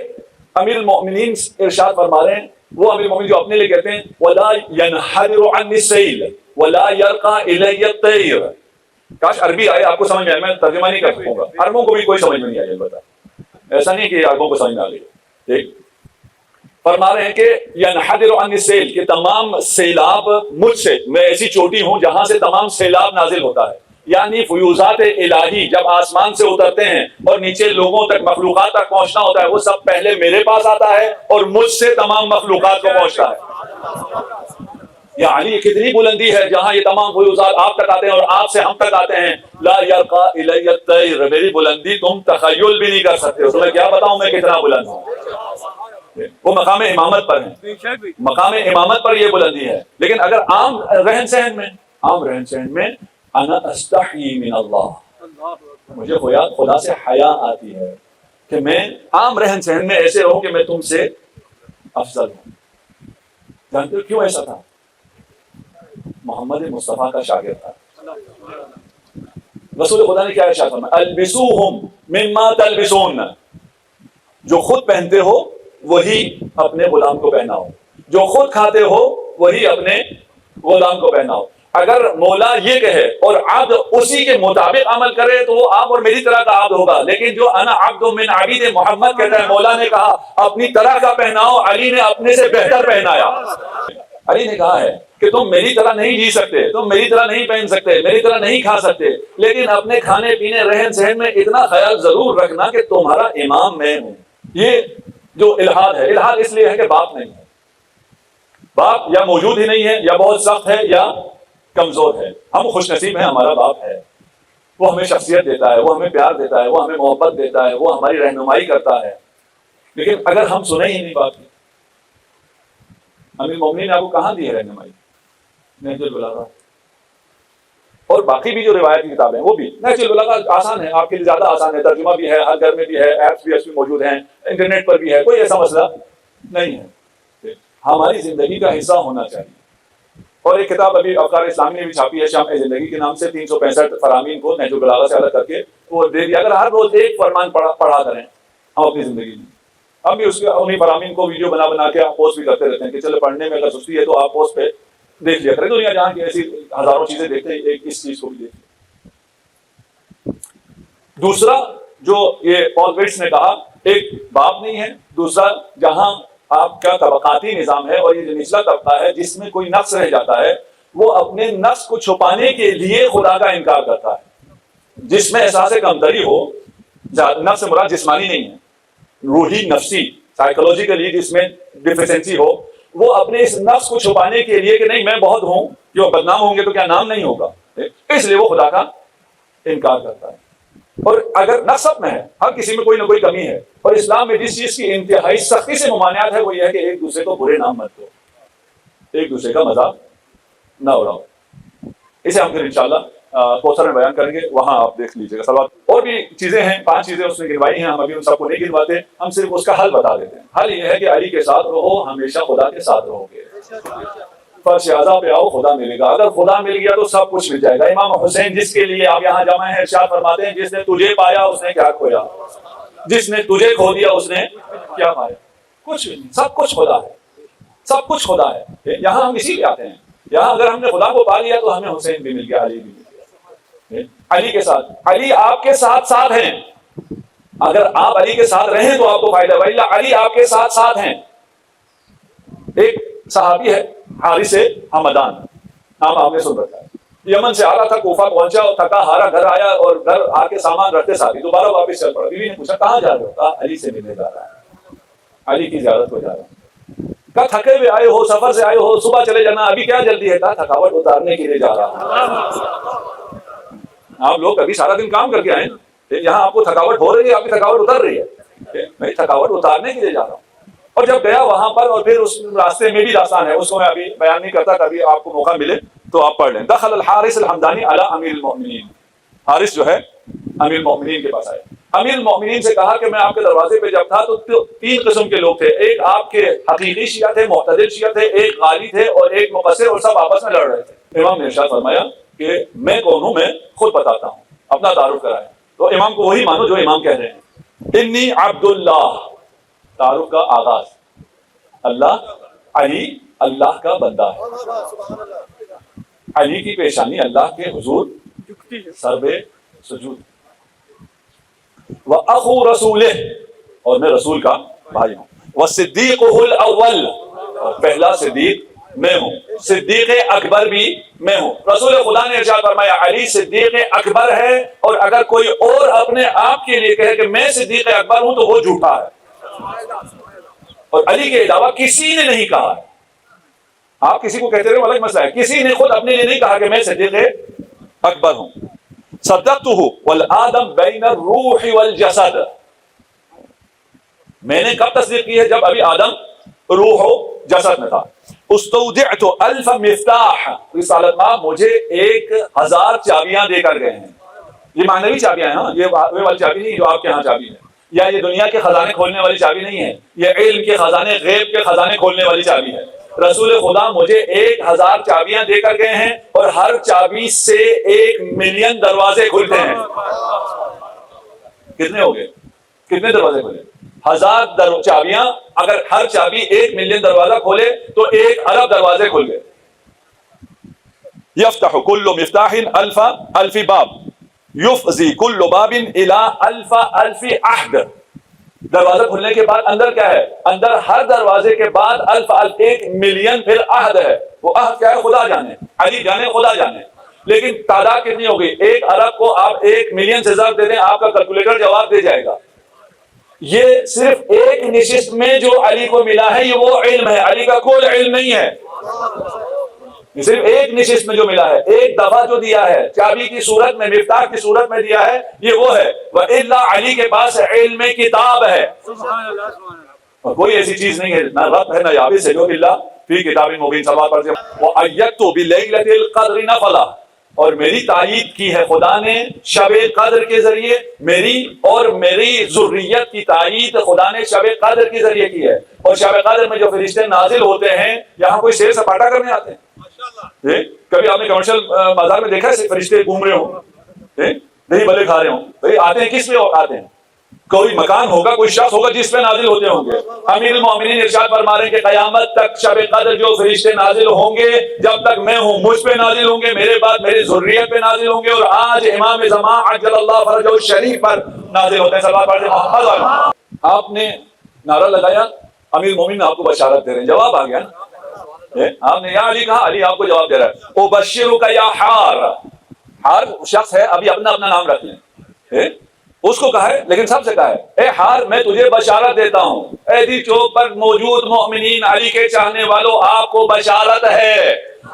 امیر المؤمنین ارشاد فرما رہے ہیں، وہ امیر المؤمنین جو اپنے لیے کہتے ہیں ولا ينحدر عني السيل ولا يرقى الي الطير، کاش عربی آئے آپ کو سمجھ میں آئے، میں ترجمہ نہیں کر سکوں گا، عربوں کو بھی کوئی سمجھ میں نہیں آئی، البتہ ایسا نہیں کہ عربوں کو سمجھ نہ آ گئی۔ ٹھیک فرما رہے ہیں کہ ينحدر عني السيل، کہ تمام سیلاب مجھ سے، میں ایسی چوٹی ہوں جہاں سے تمام سیلاب نازل ہوتا ہے، یعنی فیوزات الہی جب آسمان سے اترتے ہیں اور نیچے لوگوں تک مخلوقات تک پہنچنا ہوتا ہے، وہ سب پہلے میرے پاس آتا ہے اور مجھ سے تمام مخلوقات کو پہنچتا ہے۔ یعنی کتنی بلندی ہے جہاں یہ تمام فیوزات آپ تک آتے ہیں اور آپ سے ہم تک آتے ہیں۔ لا یرقى الی الطیر، میری بلندی تم تخیل بھی نہیں کر سکتے، تو میں کیا بتاؤں میں کتنا بلند ہوں۔ وہ مقام امامت پر ہیں، بے شک بے شک مقام امامت پر یہ بلندی ہے، لیکن اگر عام رہن سہن میں انا استحی من اللہ، اللہ اکبر مجھے خدا سے حیا آتی ہے کہ میں عام رہن سہن میں ایسے ہوں کہ میں تم سے افضل ہوں۔ جانتے ہو کیوں ایسا تھا؟ محمد مصطفیٰ کا شاگرد تھا. رسول خدا نے کیا ارشاد فرمایا؟ البسوہم مما تلبسون، جو خود پہنتے ہو وہی اپنے غلام کو پہناؤ، جو خود کھاتے ہو وہی اپنے غلام کو پہناؤ. اگر مولا یہ کہے اور عبد اسی کے مطابق عمل کرے تو وہ آپ اور میری طرح کا عبد ہوگا. لیکن جو انا عبد من عبید محمد کہتا ہے، مولا نے کہا اپنی طرح کا پہناؤ، علی نے اپنے سے بہتر پہنایا. علی نے کہا ہے کہ تم میری طرح نہیں جی سکتے، تم میری طرح نہیں پہن سکتے، میری طرح نہیں کھا سکتے، لیکن اپنے کھانے پینے رہن سہن میں اتنا خیال ضرور رکھنا کہ تمہارا امام میں ہوں. یہ جو الحاد ہے، الحاد اس لیے ہے کہ باپ نہیں ہے. باپ یا موجود ہی نہیں ہے، یا بہت سخت ہے، یا کمزور ہے. ہم خوش نصیب ہیں، ہمارا باپ ہے. وہ ہمیں شخصیت دیتا ہے، وہ ہمیں پیار دیتا ہے، وہ ہمیں محبت دیتا ہے، وہ ہماری رہنمائی کرتا ہے. لیکن اگر ہم سنیں ہی نہیں باپ کی، امیر المومنین نے آپ کو کہاں دی ہے رہنمائی؟ نہج البلاغہ اور باقی بھی جو روایت کی کتابیں ہیں وہ بھی. نہج البلاغہ آسان ہے، آپ کے لیے زیادہ آسان ہے، ترجمہ بھی ہے، ہر گھر میں بھی ہے، ایپس بھی اس میں موجود ہیں، انٹرنیٹ پر بھی ہے، کوئی ایسا مسئلہ نہیں ہے. ہماری زندگی کا حصہ ہونا چاہیے. اور ایک کتاب ابھی افکار اسلامی نے بھی چھاپی ہے شمع زندگی کے نام سے، 365 فرامین کو نہج البلاغہ سے الگ کر کے وہ دے دیا. اگر ہر روز ایک فرمان پڑھا کریں ہم اپنی زندگی میں، ہم بھی اس کے انہیں فرامین کو ویڈیو بنا کے پوسٹ بھی کرتے رہتے ہیں کہ چلو پڑھنے میں اگر سستی ہے تو آپ پوسٹ پہ دیکھ لیا کریں. دنیا جہاں کی ایسی ہزاروں چیزیں دیکھتے ہیں، ایک اس چیز کو بھی دیکھ. دوسرا جو یہ پال ویٹس نے کہا، ایک باپ نہیں ہے، دوسرا جہاں آپ کا طبقاتی نظام ہے اور یہ جو نچلا طبقہ ہے جس میں کوئی نقص رہ جاتا ہے وہ اپنے نقص کو چھپانے کے لیے خدا کا انکار کرتا ہے. جس میں احساس کمتری ہو، نفس مراد جسمانی نہیں ہے، روحی نفسی سائیکولوجیکلی جس میں ڈیفیشنسی ہو، وہ اپنے اس نفس کو چھپانے کے لیے کہ نہیں میں بہت ہوں، جو بدنام ہوں گے تو کیا نام نہیں ہوگا، اس لیے وہ خدا کا انکار کرتا ہے. اور اگر نقص سب میں ہے، ہر کسی میں کوئی نہ کوئی کمی ہے، اور اسلام میں جس چیز کی انتہائی سختی سے ممانعت ہے وہ یہ ہے کہ ایک دوسرے کو برے نام مت دو، ایک دوسرے کا مذاق نہ اڑاؤ. اسے ہم پھر انشاءاللہ کوثر میں بیان کریں گے، وہاں آپ دیکھ لیجیے گا. سوال اور بھی چیزیں ہیں، 5 چیزیں اس نے گنوائی ہیں، ہم ابھی ان سب کو نہیں گنواتے، ہم صرف اس کا حل بتا دیتے ہیں. حل یہ ہے کہ علی کے ساتھ رہو، ہمیشہ خدا کے ساتھ رہو گے. فرش اعظم پہ آؤ، خدا ملے گا. اگر خدا مل گیا تو سب کچھ مل جائے گا. امام حسین جس کے لیے آپ یہاں جمع ہیں، ارشاد فرماتے ہیں جس نے تجھے پایا اس نے کیا کھویا، جس نے تجھے کھو دیا اس نے کیا پایا. کچھ نہیں، سب کچھ خدا ہے، سب کچھ خدا ہے. یہاں ہم اسی لیے آتے ہیں. یہاں اگر ہم نے خدا کو پا لیا تو ہمیں حسین بھی مل گیا، علی بھی مل گیا. علی کے ساتھ، علی آپ کے ساتھ ساتھ ہیں. اگر آپ علی کے ساتھ رہیں تو آپ کو فائدہ ہے، علی آپ کے ساتھ ساتھ ہیں. ایک صحابی ہے حارث حمدان، نام آپ نے سن رکھا ہے. یمن سے آ رہا تھا، کوفہ پہنچا اور تھکا ہارا گھر آیا، اور گھر آ کے سامان رکھتے ساتھ دوبارہ واپس چل پڑا. بیوی نے پوچھا کہاں جا رہے ہو؟ کہا علی سے ملنے جا رہا ہے، علی کی زیارت کو جا رہا ہوں. کہا تھکے ہوئے آئے ہو، سفر سے آئے ہو، صبح چلے جانا، ابھی کیا جلدی ہے؟ کہا تھکاوٹ اتارنے کے لیے جا رہا ہوں. آپ لوگ ابھی سارا دن کام کر کے آئے، یہاں آپ کو تھکاوٹ ہو رہی ہے، آپ کی تھکاوٹ اتر رہی ہے. میں تھکاوٹ اتارنے کے لیے جا رہا ہوں. اور جب گیا وہاں پر، اور پھر اس راستے میں بھی داستان ہے، اس کو میں ابھی بیان نہیں کرتا، کبھی آپ کو موقع ملے تو آپ پڑھ لیں. دخل الحارث الحمدانی علی امیر المؤمنین، حارث جو ہے امیر المؤمنین کے پاس آئے. امیر المؤمنین سے کہا کہ میں آپ کے دروازے پہ جب تھا تو 3 قسم کے لوگ تھے. ایک آپ کے حقیقی شیعہ تھے، معتدل شیعہ تھے، ایک غالی تھے اور ایک مقصر، اور سب آپس میں لڑ رہے تھے. امام نے ارشاد فرمایا کہ میں کون ہوں، میں خود بتاتا ہوں. اپنا تعارف کرایا تو امام کو وہی مانو جو امام کہہ رہے ہیں. انی عبداللہ، تعارف کا آغاز. اللہ، علی اللہ کا بندہ ہے. علی کی پیشانی اللہ کے حضور سربے سجود. وَأَخُو رَسُولِهِ، اور میں رسول کا بھائی ہوں. وَصِدِّيقُهُ الْأَوَّلِ، اور پہلا صدیق میں ہوں. صدیق اکبر بھی میں ہوں. رسول خدا نے ارشاد فرمایا علی صدیق اکبر ہے، اور اگر کوئی اور اپنے آپ کے لیے کہے کہ میں صدیق اکبر ہوں تو وہ جھوٹا ہے. اور علی کے علاوہ کسی نے نہیں کہا ہے. آپ کسی کو کہتے رہے الگ مسئلہ ہے، کسی نے خود اپنے لیے نہیں کہا کہ میں صدیق اکبر ہوں. صدقتہ والآدم بین الروح والجسد، میں نے کب تصدیق کی ہے؟ جب ابھی آدم روح و جسد میں تھا. استودعت الف مفتاح، رسالت ماں مجھے 1000 چابیاں دے کر گئے ہیں. یہ معنوی چابیاں ہیں، ہاں، یہ والی چابی نہیں جو آپ کے ہاں چابی ہے، یا یہ دنیا کے خزانے کھولنے والی چابی نہیں ہے، یہ علم کے خزانے، غیب کے خزانے کھولنے والی چابی ہے. رسول خدا مجھے 1000 چابیاں دے کر گئے ہیں اور ہر چابی سے 1,000,000 دروازے کھلتے ہیں. کتنے ہو گئے؟ کتنے دروازے کھلے؟ 1000 چابیاں، اگر ہر چابی 1,000,000 دروازہ کھولے تو 1,000,000 دروازے کھل گئے. یفتح کل مفتاح الف باب یفضی کل باب الی الف عہد. دروازہ کھلنے کے بعد اندر کیا ہے؟ اندر ہر دروازے کے بعد الف 1,000,000 پھر عہد ہے. وہ عہد کیا ہے؟ خدا جانے، علی جانے، خدا جانے. لیکن تعداد کتنی ہوگی؟ 1,000,000 کو آپ 1,000,000 سے ضرب دے دیں، آپ کا کیلکولیٹر جواب دے جائے گا. یہ صرف ایک نشست میں جو علی کو ملا ہے یہ وہ علم ہے، علی کا کوئی علم نہیں ہے. صرف ایک نشست میں جو ملا ہے، ایک دفعہ جو دیا ہے چابی کی صورت میں، مفتاح کی صورت میں دیا ہے، یہ وہ ہے. وَإِلَّا علی کے پاس علم کتاب ہے. سبحان اللہ سبحان اللہ. اور کوئی ایسی چیز نہیں ہے، نہ رب ہے نہ یابس ہے، جو باللہ فی کتاب مبین. سوال پر وَأَيَّدْتُ بِلَيْلَةِ الْقَدْرِ نَفَلًا، اور میری تائید کی ہے خدا نے شب قدر کے ذریعے. میری اور میری ذریت کی تائید خدا نے شب قدر کے ذریعے کی ہے. اور شب قدر میں جو فرشتے نازل ہوتے ہیں، یہاں کوئی سیر سپاٹا کرنے آتے ہیں؟ کبھی آپ نے کمرشل بازار میں دیکھا ہے فرشتے گھوم رہے ہوں، دہی بلے کھا رہے ہوں؟ بھائی آتے ہیں کس پہ آتے ہیں؟ کوئی مکان ہوگا، کوئی شخص ہوگا جس پہ نازل ہوتے ہوں گے. امیر المومنین ارشاد فرما رہے ہیں کہ قیامت تک شب قدر جو فرشتے نازل ہوں گے، جب تک میں ہوں مجھ پہ نازل ہوں گے، میرے بعد میری ذریت پہ نازل ہوں گے، اور آج امام زمان عجل اللہ فرجہ الشریف پر نازل ہوتے ہیں. صلوات پڑھتے ہیں محمد علیہ. آپ نے نعرہ لگایا، امیر المومنین آپ کو بشارت دے رہے ہیں، جواب آ گیا نا. آپ نے یا علی کہا، علی آپ کو جواب دے رہا ہے. ابشرک یا حار. حار شخص ہے، ابھی اپنا نام رکھ لیں. اس کو کہا ہے، لیکن سب سے کہا ہے اے حار میں تجھے بشارت دیتا ہوں، ایدی چوک پر موجود مومنین علی کے چاہنے والوں آپ کو بشارت ہے.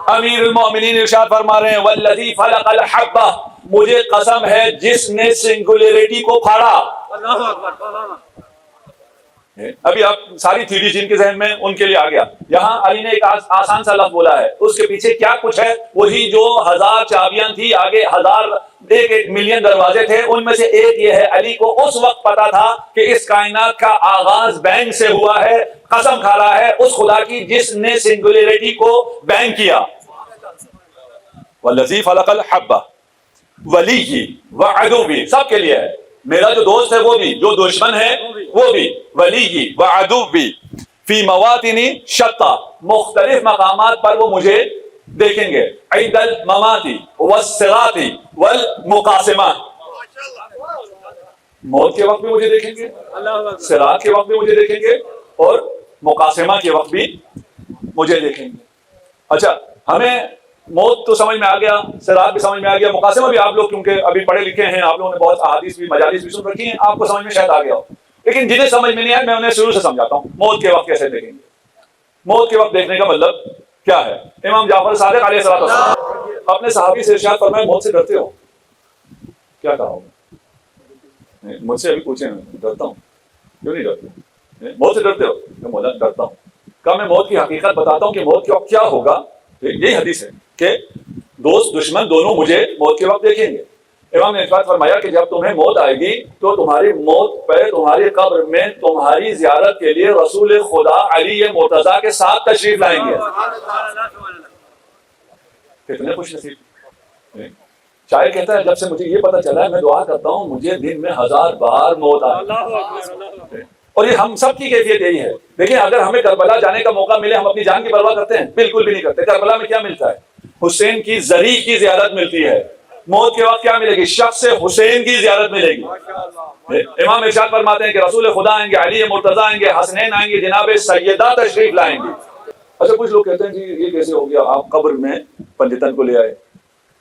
امیر المومنین ارشاد فرما رہے ہیں والذی فلق الحبہ، مجھے قسم ہے جس نے سنگولیرٹی کو پھاڑا. اللہ اکبر. ابھی آپ ساری تھیوری جن کے ذہن میں ان کے لیے آ گیا. یہاں علی نے ایک آسان سا لفظ بولا ہے، اس کے پیچھے کیا کچھ ہے؟ وہی جو 1000 چابیاں تھی، آگے 1,000,000 دروازے تھے، ان میں سے ایک یہ ہے. علی کو اس وقت پتا تھا کہ اس کائنات کا آغاز بینگ سے ہوا ہے. قسم کھا رہا ہے اس خدا کی جس نے سنگولیرٹی کو بینگ کیا. والذی فلق الحبہ ولی وعدوی، سب کے لیے ہے. میرا جو دوست ہے وہ بھی، جو دشمن ہے وہ بھی. ولی وعدوی فی مواطن شتى، مختلف مقامات پر وہ مجھے دیکھیں گے. عند الممات والصراط والمقاسمہ، موت کے وقت بھی مجھے دیکھیں گے، صراط کے وقت بھی مجھے دیکھیں گے، اور مقاسمہ کے وقت بھی مجھے دیکھیں گے. اچھا، ہمیں موت تو سمجھ میں آ گیا، صراط بھی سمجھ میں آ گیا، مقاسمہ بھی آپ لوگ کیونکہ ابھی پڑھے لکھے ہیں، آپ لوگوں نے بہت احادیث بھی مجالس بھی سن رکھی ہیں، آپ کو سمجھ میں شاید آ گیا ہو. لیکن جنہیں سمجھ میں نہیں آیا میں انہیں شروع سے سمجھاتا ہوں. موت کے وقت کیسے دیکھیں گے؟ موت کے وقت دیکھنے کا مطلب کیا ہے؟ امام جعفر صادق علیہ السلام اپنے صحابی سے ارشاد فرمائے موت سے ڈرتے ہو؟ کیا کہا ہوگا؟ مجھ سے ابھی پوچھیں، ڈرتا ہوں. کیوں نہیں ڈرتے؟ موت سے ڈرتے ہو؟ میں مولا ڈرتا ہوں. کہا میں موت کی حقیقت بتاتا ہوں کہ موت کے وقت کیا ہوگا. یہی حدیث ہے کہ دوست دشمن دونوں مجھے موت کے وقت دیکھیں گے. امام نے ارشاد فرمایا کہ جب تمہیں موت آئے گی تو تمہاری موت پہ تمہاری قبر میں تمہاری زیارت کے لیے رسول خدا علی مرتضیٰ کے ساتھ تشریف لائیں گے. کتنے خوش نصیب. شاعر کہتا ہے جب سے مجھے یہ پتا چلا ہے میں دعا کرتا ہوں مجھے دن میں 1000 بار موت آئے. اور یہ ہم سب کی کیفیت یہی ہے. دیکھیں اگر ہمیں کربلا جانے کا موقع ملے ہم اپنی جان کی پرواہ کرتے ہیں؟ بالکل بھی نہیں کرتے. کربلا میں کیا ملتا ہے؟ حسین کی زری کی زیارت ملتی ہے. موت کے وقت کیا ملے گی؟ شخص حسین کی زیارت ملے گی. امام ارشاد فرماتے ہیں کہ رسول خدا آئیں گے، علی مرتضیٰ آئیں گے، حسنین آئیں گے، جناب سیدہ تشریف لائیں گے. اچھا کچھ لوگ کہتے ہیں جی یہ کیسے ہو گیا، آپ قبر میں پنجتن کو لے آئے.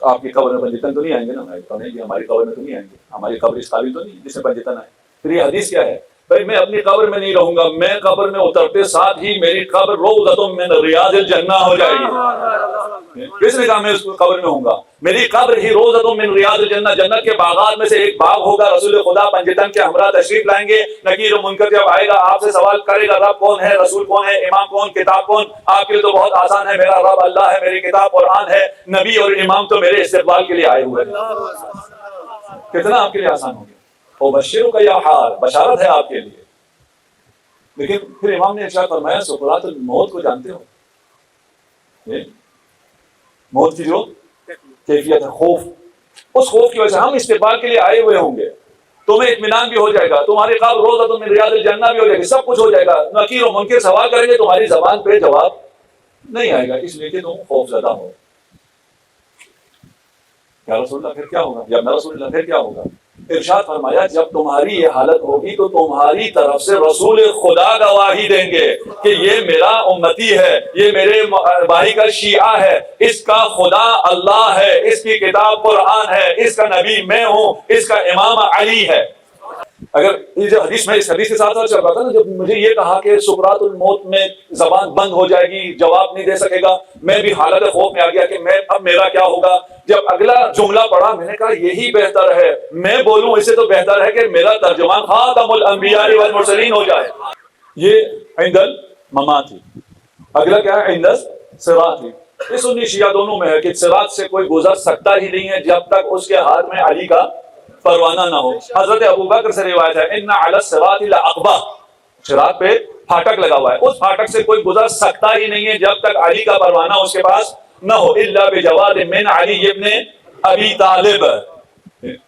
آپ کی قبر میں پنجتن تو نہیں آئیں گے نا؟ نہیں جی ہماری قبر میں تو نہیں آئیں گے، ہماری قبر اس قابل تو نہیں جس میں پنجتن آئے. پھر یہ حدیث کیا ہے؟ بھائی میں اپنی قبر میں نہیں رہوں گا، میں قبر میں اترتے ساتھ ہی میری قبر روضۃ من ریاض الجنہ ہو جائے گی. کس نے کہا میں اس قبر میں ہوں گا؟ میری قبر ہی روضۃ من ریاض الجنہ، جنت کے باغات میں سے ایک باغ ہوگا. رسول خدا پنجتن کے ہمراہ تشریف لائیں گے. نکیر و منکر جب آئے گا آپ سے سوال کرے گا رب کون ہے، رسول کون ہے، امام کون، کتاب کون؟ آپ کے لیے تو بہت آسان ہے، میرا رب اللہ ہے، میری کتاب قرآن ہے، نبی اور امام تو میرے استقبال کے لیے آئے ہوئے ہیں. کتنا آپ کے لیے آسان ہو گیا. وبشرک یا حار، بشارت ہے آپ کے لیے. لیکن پھر امام نے ارشاد فرمایا سکرات الموت کو جانتے ہو؟ موت کی جو کیفیت ہے، خوف، اس خوف کی وجہ سے ہم استقبال کے لیے آئے ہوئے ہوں گے، تمہیں اطمینان بھی ہو جائے گا، تمہاری خواب روزہ من ریاض الجنہ بھی ہو جائے گی، سب کچھ ہو جائے گا، نکیر و منکر سوال کریں گے، تمہاری زبان پہ جواب نہیں آئے گا، اس لیے کہ تم خوف زدہ ہو۔ یا رسول اللہ پھر کیا ہوگا؟ یا رسول اللہ پھر کیا ہوگا؟ ارشاد فرمایا جب تمہاری یہ حالت ہوگی تو تمہاری طرف سے رسول خدا گواہی دیں گے کہ یہ میرا امتی ہے، یہ میرے بھائی کا شیعہ ہے، اس کا خدا اللہ ہے، اس کی کتاب قرآن ہے، اس کا نبی میں ہوں، اس کا امام علی ہے۔ اگر یہ جو حدیث میں اس حدیث کے ساتھ ساتھ چل رہا تھا نا، جب مجھے یہ کہا کہ سکرات الموت میں زبان بند ہو جائے گی، جواب نہیں دے سکے گا، میں بھی حالت خوف میں آ گیا کہ میں اب میرا کیا ہوگا۔ جب اگلا جملہ پڑھا میں نے کہا یہی بہتر ہے، میں بولوں اس سے تو بہتر ہے کہ میرا ترجمان خاتم الانبیاء والمرسلین ہو جائے۔ یہ عند الممات ہی، اگلا کیا ہے؟ عند الصراط ہی۔ یہ سنی شیعہ دونوں میں ہے کہ صراط سے کوئی گزر سکتا ہی نہیں ہے جب تک اس کے ہاتھ میں علی کا پروانہ نہ ہو۔ حضرت ابوبکر سے روایت ہے ان علی الصراط لعقبہ، صراط پہ پھاٹک لگا ہوا ہے، اس پھاٹک سے کوئی گزر سکتا ہی نہیں ہے جب تک علی کا پروانہ اس کے پاس نہ ہو، الا بجواد من علی ابن ابی طالب۔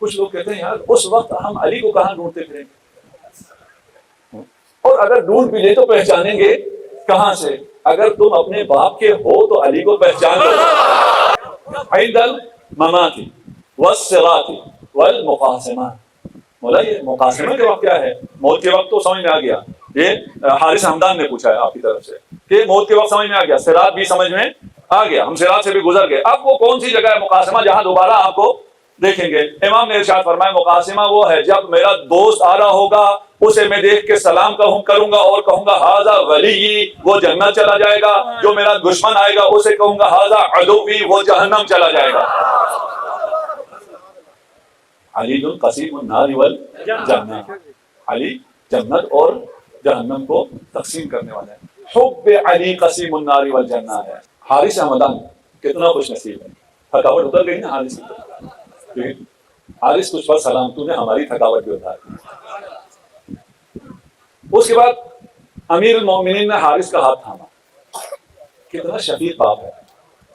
کچھ لوگ کہتے ہیں یار اس وقت ہم علی کو کہاں ڈھونڈتے پھریں گے، اور اگر ڈھونڈ بھی لے تو پہچانیں گے کہاں سے؟ اگر تم اپنے باپ کے ہو تو علی کو پہچان لو۔ عند الممات والصراط والمقاسمہ، مولا یہ مقاسمہ کے وقت کیا ہے؟ موت کے وقت تو سمجھ میں آ گیا، یہ حارث حمدان نے پوچھا ہے آپ کی طرف سے کہ موت کے وقت سمجھ میں آ گیا، صراط بھی سمجھ میں آ گیا، ہم صراط سے بھی گزر گئے، اب وہ کون سی جگہ ہے مقاسمہ جہاں دوبارہ آپ کو دیکھیں گے؟ امام نے ارشاد فرمایا مقاسمہ وہ ہے جب میرا دوست آ رہا ہوگا، اسے میں دیکھ کے سلام کروں گا اور کہوں گا ھذا ولی، وہ جنت چلا جائے گا، جو میرا دشمن آئے گا اسے کہوں گا ھذا عدوی، وہ جہنم چلا جائے گا۔ علی قسیم النار والجنہ، علی جنت اور جہنم کو تقسیم کرنے والا ہے۔ حب علی قسیم النار والجنہ ہے۔ حارث حمدان کتنا خوش نصیب ہے، تھکاوٹ اتر گئی نا حارث کی، حارث کچھ پر سلام، تو نے ہماری تھکاوٹ بھی اتار دی۔ اس کے بعد امیر المومنین نے حارث کا ہاتھ تھاما، کتنا شفیق باپ ہے،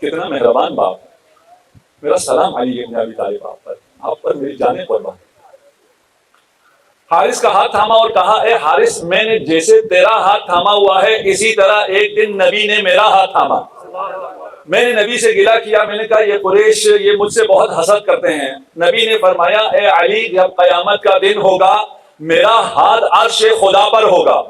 کتنا مہربان باپ ہے، میرا سلام علی ابن ابی طالب آپ پر میری جانیں قربان۔ حارث کا ہاتھ تھاما اور کہا اے حارث میں نے جیسے تیرا ہاتھ تھاما ہوا ہے اسی طرح ایک دن نبی نے میرا ہاتھ تھاما، میں نے نبی سے گلہ کیا، میں نے کہا یہ قریش یہ مجھ سے بہت حسد کرتے ہیں، نبی نے فرمایا اے علی جب قیامت کا دن ہوگا میرا ہاتھ عرش خدا پر ہوگا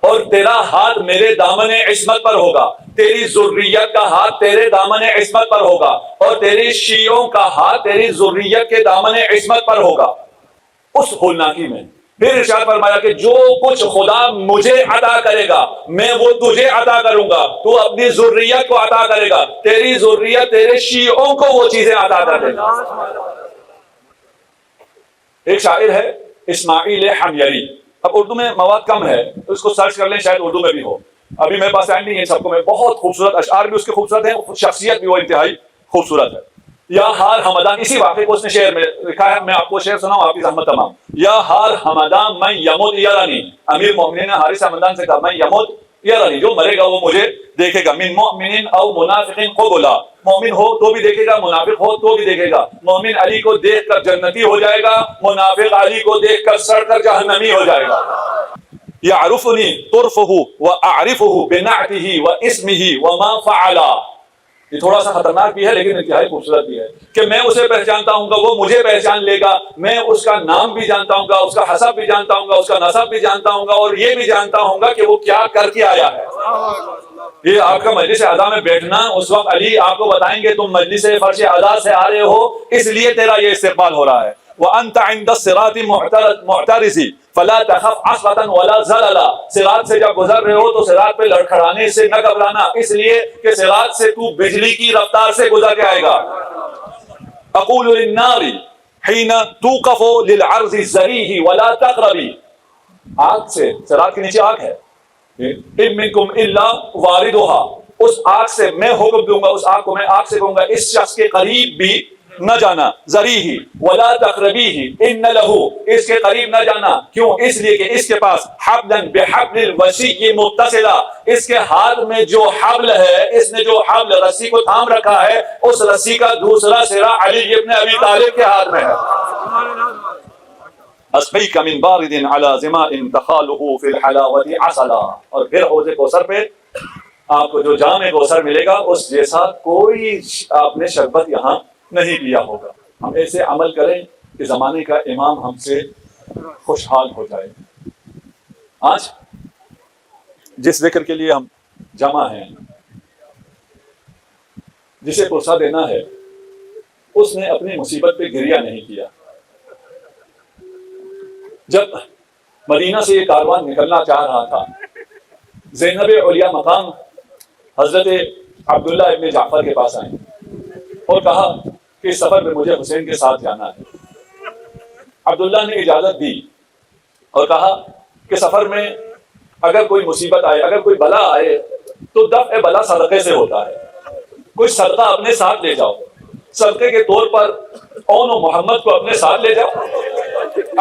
اور تیرا ہاتھ میرے دامن عصمت پر ہوگا، تیری ذریت کا ہاتھ تیرے دامن عصمت پر ہوگا اور تیری شیعوں کا ہاتھ تیری ذریت کے دامن عصمت پر ہوگا۔ اس ہولناکی میں پھر ارشاد فرمایا کہ جو کچھ خدا مجھے عطا کرے گا میں وہ تجھے عطا کروں گا، تو اپنی ذریت کو عطا کرے گا، تیری ذریت تیرے شیعوں کو وہ چیزیں عطا کر دے گا۔ ایک شاعر ہے اسماعیل حمیری، اب اردو میں مواد کم ہے تو اس کو سرچ کر لیں، شاید اردو میں بھی ہو، ابھی میرے پاس ٹائم نہیں ہے سب کو، میں بہت خوبصورت اشعار بھی اس کے خوبصورت ہیں، شخصیت بھی وہ انتہائی خوبصورت ہے۔ یا ہار حمدان، اسی واقعے کو اس نے شعر میں لکھا ہے، میں آپ کو شعر سناؤں آپ کی زحمت تمام۔ یا ہار حمدان من یموت یرانی، امیر مومنین نے حارث حمدان سے کہا من یموت یرانی، جو مرے گا وہ مجھے دیکھے گا، من مؤمن او منافق قبلا، مومن ہو تو بھی دیکھے گا، منافق ہو تو بھی دیکھے گا، مومن علی کو دیکھ کر جنتی ہو جائے گا، منافق علی کو دیکھ کر سڑ کر جہنمی ہو جائے گا۔ یعرفنی طرفہ واعرفہ بنعتہ واسمہ وما فعل، یہ تھوڑا سا خطرناک بھی ہے لیکن انتہائی خوبصورت بھی ہے کہ میں اسے پہچانتا ہوں گا، وہ مجھے پہچان لے گا، میں اس کا نام بھی جانتا ہوں گا، اس کا حسب بھی جانتا ہوں گا، اس کا نسب بھی جانتا ہوں گا، اور یہ بھی جانتا ہوں گا کہ وہ کیا کر کے آیا ہے۔ یہ آپ کا مجلس اعضاء میں بیٹھنا، اس وقت علی آپ کو بتائیں گے تم مجلس فرش اعضاء سے آ رہے ہو اس لیے تیرا یہ استقبال ہو رہا ہے۔ وَأَنْتَ عِنْدَ الصِّرَاطِ مُعْتَرِضِ فَلَا تَخَفْ عَصْفَةً وَلَا زَلَلًا، صراط سے جب گزر رہے ہو تو صراط پہ لڑکھڑانے سے نہ گھبرانا، اس لیے کہ صراط سے تو بجلی کی رفتار سے گزر کے آئے گا۔ اقول للنار حين توقف للعرض الزريح ولا تقربي، آگ سے، صراط کے نیچے آگ ہے، ان منکم الا واردها، اس آگ سے میں حکم دوں گا، اس آگ کو میں آگ سے کہوں گا اس شخص کے قریب بھی نہ جانا، ذریہ ولا تقربیہ ان لہ، اس کے قریب نہ جانا، کیوں؟ اس لیے کہ اس کے پاس حبلا بحبل الوصی متصلا، اس کے ہاتھ میں جو حبل ہے، اس نے جو حبل رسی کو تھام رکھا ہے، اس رسی کا دوسرا سرا علی ابن ابی طالب کے ہاتھ میں ہے۔ اسقیک من بارد علی ظماء تخالہ فی الحلاوۃ عسلا، اور پھر حوض کوثر پہ آپ کو جو جام کوثر ملے گا اس جیسا کوئی آپ نے شربت یہاں نہیں پیا ہوگا۔ ہم ایسے عمل کریں کہ زمانے کا امام ہم سے خوشحال ہو جائے۔ آج جس ذکر کے لیے ہم جمع ہیں، جسے پرسہ دینا ہے، اس نے اپنی مصیبت پہ گریہ نہیں کیا۔ جب مدینہ سے یہ کاروان نکلنا چاہ رہا تھا، زینب علیہ مقام حضرت عبداللہ ابن جعفر کے پاس آئے اور کہا کہ اس سفر میں مجھے حسین کے ساتھ جانا ہے۔ عبداللہ نے اجازت دی اور کہا کہ سفر میں اگر کوئی مصیبت آئے، اگر کوئی بلا آئے تو دفع بلا صدقے سے ہوتا ہے، کوئی صدقہ اپنے ساتھ لے جاؤ، صدقے کے طور پر اون و محمد کو اپنے ساتھ لے جاؤ۔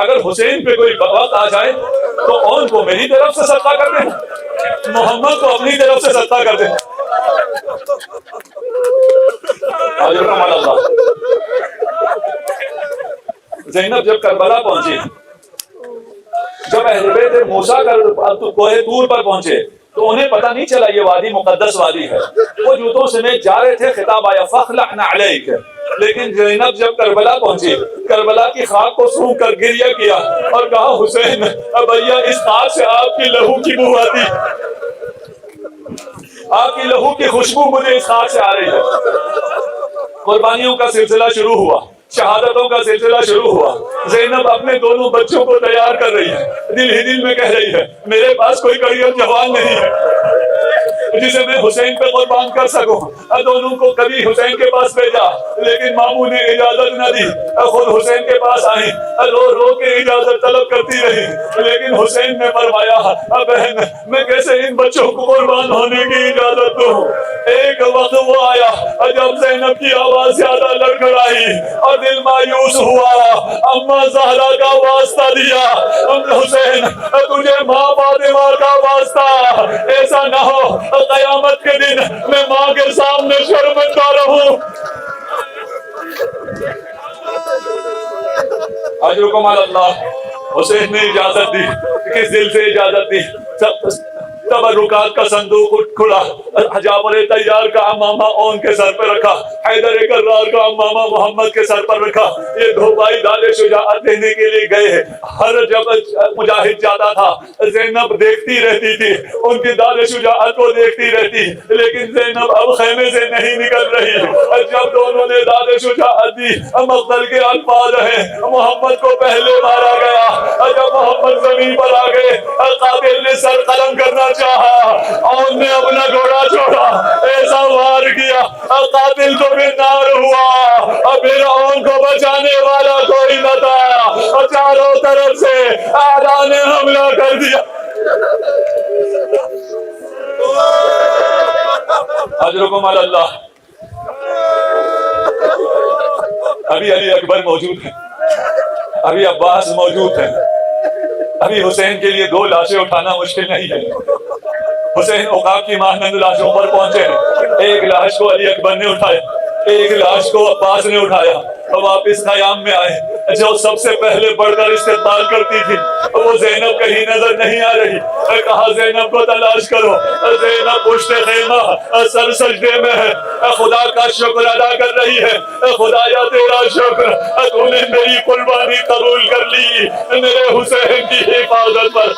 اگر حسین پہ کوئی وقت آ جائے تو اون کو میری طرف سے صدقہ کر دینا، محمد کو اپنی طرف سے صدقہ کر دینا۔ زینب جب کربلا پہنچی، جب اہل بیت موسیٰ کوہ طور پر پہنچے تو انہیں پتہ نہیں چلا یہ وادی مقدس وادی ہے، وہ جوتوں سمیت جا رہے تھے، خطاب آیا فخلعن علیک، لیکن زینب جب کربلا پہنچی، کربلا کی خاک کو سونگ کر گریہ کیا اور کہا حسین ابیا اس خاک سے آپ کی لہو کی بو آتی، آپ کی لہو کی خوشبو مجھے اس خاک سے آ رہی ہے۔ قربانیوں کا سلسلہ شروع ہوا، شہادتوں کا سلسلہ شروع ہوا۔ زینب اپنے دونوں بچوں کو تیار کر رہی ہے، دل ہی دل میں کہہ رہی ہے میرے پاس کوئی کڑیل جوان نہیں ہے جسے میں حسین پہ قربان کر سکوں۔ دونوں کو کبھی حسین کے پاس بھیجا لیکن ماموں نے اجازت نہ دی، خود حسین کے پاس آئیں، رو رو کے اجازت طلب کرتی رہی، لیکن حسین نے فرمایا بہن میں کیسے ان بچوں کو قربان ہونے کی اجازت دوں۔ ایک وقت وہ آیا جب زینب کی آواز زیادہ لڑکھڑائی اور دل مایوس ہوا، اما زہرا کا واسطہ دیا، حسین تجھے ماں فاطمہ کا واسطہ، ایسا نہ ہو قیامت کے دن میں ماں کے سامنے شرمندہ رہوں۔ اجرکم علی اللہ۔ حسین نے اجازت دی، کس دل سے اجازت دی؟ تبرکات کا صندوق کھلا، جعفر طیار کا امامہ اون کے سر پر رکھا، حیدر کرار کا امامہ محمد کے سر پر رکھا۔ یہ دو بھائی داد شجاعت دینے کے لیے گئے۔ ہر جب مجاہد جاتا تھا زینب دیکھتی رہتی تھی، ان کی داد شجاعت کو دیکھتی رہتی، لیکن زینب اب خیمے سے نہیں نکل رہی۔ جب دونوں نے داد شجاعت دی، مقتل کے الفاظ ہیں محمد کو پہلے مارا گیا، جب محمد زمین پر آ گئے قاتل نے سر قلم کرنا چاہا اور نے اپنا گھوڑا چھوڑا، ایسا وار کیا قاتل تو بے نار ہوا، پھر ان کو بچانے والا کوئی نہ تھا، چاروں طرف سے اعداء نے حملہ کر دیا۔ اجرکم علی اللہ۔ ابھی علی اکبر موجود ہے، ابھی عباس موجود ہے، ابھی حسین کے لیے دو لاشیں اٹھانا مشکل نہیں ہے۔ حسین عقاب کی مانند لاشوں پر پہنچے ہیں، ایک لاش کو علی اکبر نے اٹھایا، ایک لاش کو عباس نے اٹھایا، واپس قیام میں آئے۔ جو سب سے پہلے بڑھ کر استقبال کرتی تھی وہ زینب کہیں نظر نہیں آ رہی، کہا زینب کو تلاش کرو۔ زینب پشت خیمہ سر سجدے میں ہے، خدا کا شکر ادا کر رہی ہے، خدایا تیرا شکر، تو نے میری قربانی قبول کر لی میرے حسین کی حفاظت پر۔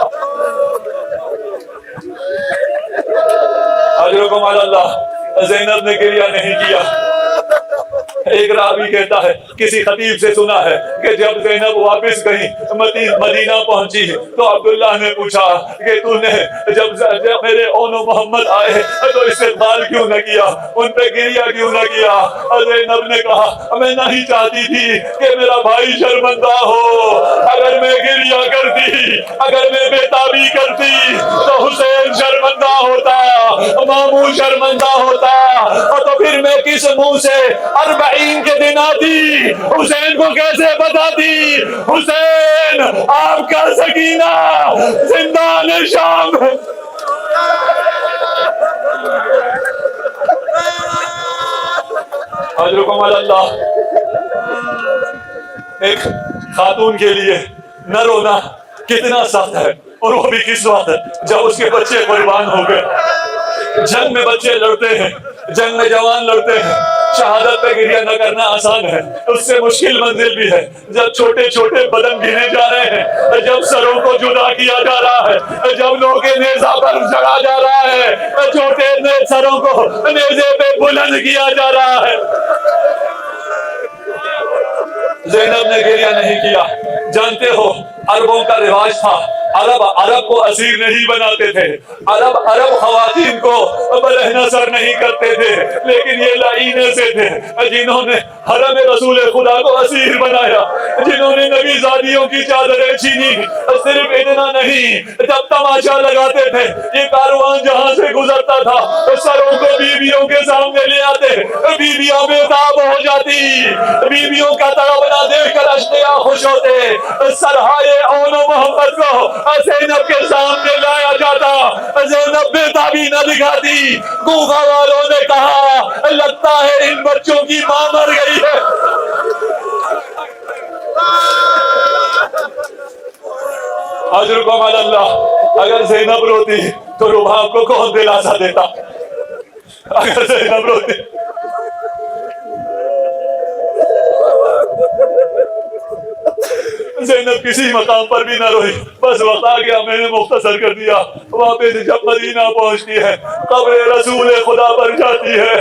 اجرکم علی اللہ۔ زینب نے گریہ نہیں کیا۔ ایک راوی کہتا ہے کسی خطیب سے سنا ہے کہ جب زینب واپس گئی مدینہ پہنچی تو عبداللہ نے پوچھا کہ تو نے جب میرے اون و محمد آئے تو استقبال کیوں نہ کیا، ان پہ گریہ کیوں نہ کیا؟ زینب نے کہا میں نہیں چاہتی تھی کہ میرا بھائی شرمندہ ہو، اگر میں گریہ کرتی، اگر میں بیتابی کرتی تو حسین شرمندہ ہوتا، ماموں شرمندہ ہوتا، اور تو پھر میں کس منہ سے 40 کے دن آتی حسین کو کیسے بتاتی؟ حسین آپ کا سکینہ زندان شام ہے۔ حضرکم اللہ، ایک خاتون کے لیے نہ رونا کتنا سخت ہے، اور وہ بھی کس وقت جب اس کے بچے قربان ہو گئے۔ جنگ میں بچے لڑتے ہیں، جنگ میں جوان لڑتے ہیں، شہادت پہ گریہ نہ کرنا آسان ہے، اس سے مشکل منزل بھی ہے۔ جب چھوٹے چھوٹے بدن گنے جا رہے ہیں، جب سروں کو جدا کیا جا رہا ہے، جب لوگ نیزہ پر چڑھا جا رہا ہے، چھوٹے سروں کو نیزے پہ بلند کیا جا رہا ہے، زینب نے گریہ نہیں کیا۔ جانتے ہو عربوں کا رواج تھا، عرب کو اسیر نہیں بناتے تھے، عرب خواتین کو برہنہ سر نہیں کرتے تھے، لیکن یہ لعینے سے تھے جنہوں نے حرم رسول خدا کو اسیر بنایا، جنہوں نے نبی زادیوں کی چادریں چھینی۔ صرف اتنا نہیں، جب تماشا لگاتے تھے، یہ کاروان جہاں سے گزرتا تھا سروں کو بیویوں کے سامنے لے آتے، بیویاں بےتاب ہو جاتی، بیویوں کا تڑپنا دیکھ کر اشقیاء خوش ہوتے، سرہائے اون و محمد کو زینب کے سامنے لایا جاتا، زینب بےتابی نہ دکھاتی۔ کوفہ والوں نے کہا لگتا ہے ان بچوں کی ماں مر گئی ہے۔ اجرکم اللہ، اگر زینب روتی تو رباب کو کون دلاسا دیتا؟ اگر زینب روتی زینب کسی مقام پر بھی نہ روئی، بس وقت آ گیا، میں نے مختصر کر دیا۔ واپس جب مدینہ پہنچتی ہے، قبر رسول خدا پر جاتی ہے،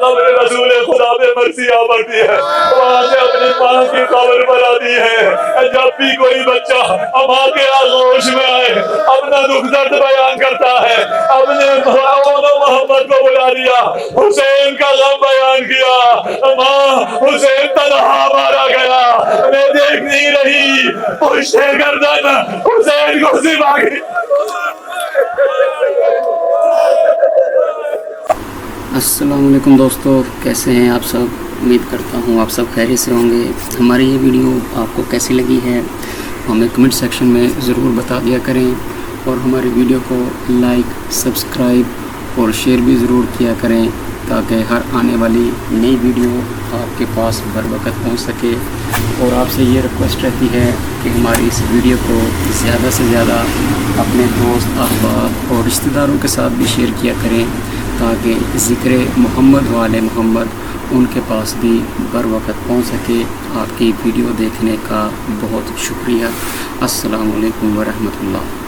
قبر رسول خدا پہ مرثیہ پڑتی ہے، وہاں سے اپنی ماں کی قبر پر آتی ہے۔ جب بھی کوئی بچہ ماں کے آغوش میں آئے، اپنا دکھ درد بیان کرتا ہے، اپنے محمد کو بلا دیا، حسین کا غم بیان کیا، ماں حسین تنہا مارا گیا، میں دیکھ نہیں رہی، پشت گردن حسین کو ذبح کی۔ السلام علیکم دوستو، کیسے ہیں آپ سب؟ امید کرتا ہوں آپ سب خیریت سے ہوں گے۔ ہماری یہ ویڈیو آپ کو کیسی لگی ہے ہمیں کمنٹ سیکشن میں ضرور بتا دیا کریں، اور ہماری ویڈیو کو لائک، سبسکرائب اور شیئر بھی ضرور کیا کریں، تاکہ ہر آنے والی نئی ویڈیو آپ کے پاس بر وقت پہنچ سکے۔ اور آپ سے یہ ریکویسٹ رہتی ہے کہ ہماری اس ویڈیو کو زیادہ سے زیادہ اپنے دوست، احباب اور رشتہ داروں کے ساتھ بھی شیئر کیا کریں، تاکہ ذکر محمد و آل محمد ان کے پاس بھی بر وقت پہنچ سکے۔ آپ کی ویڈیو دیکھنے کا بہت شکریہ۔ السلام علیکم ورحمۃ اللہ۔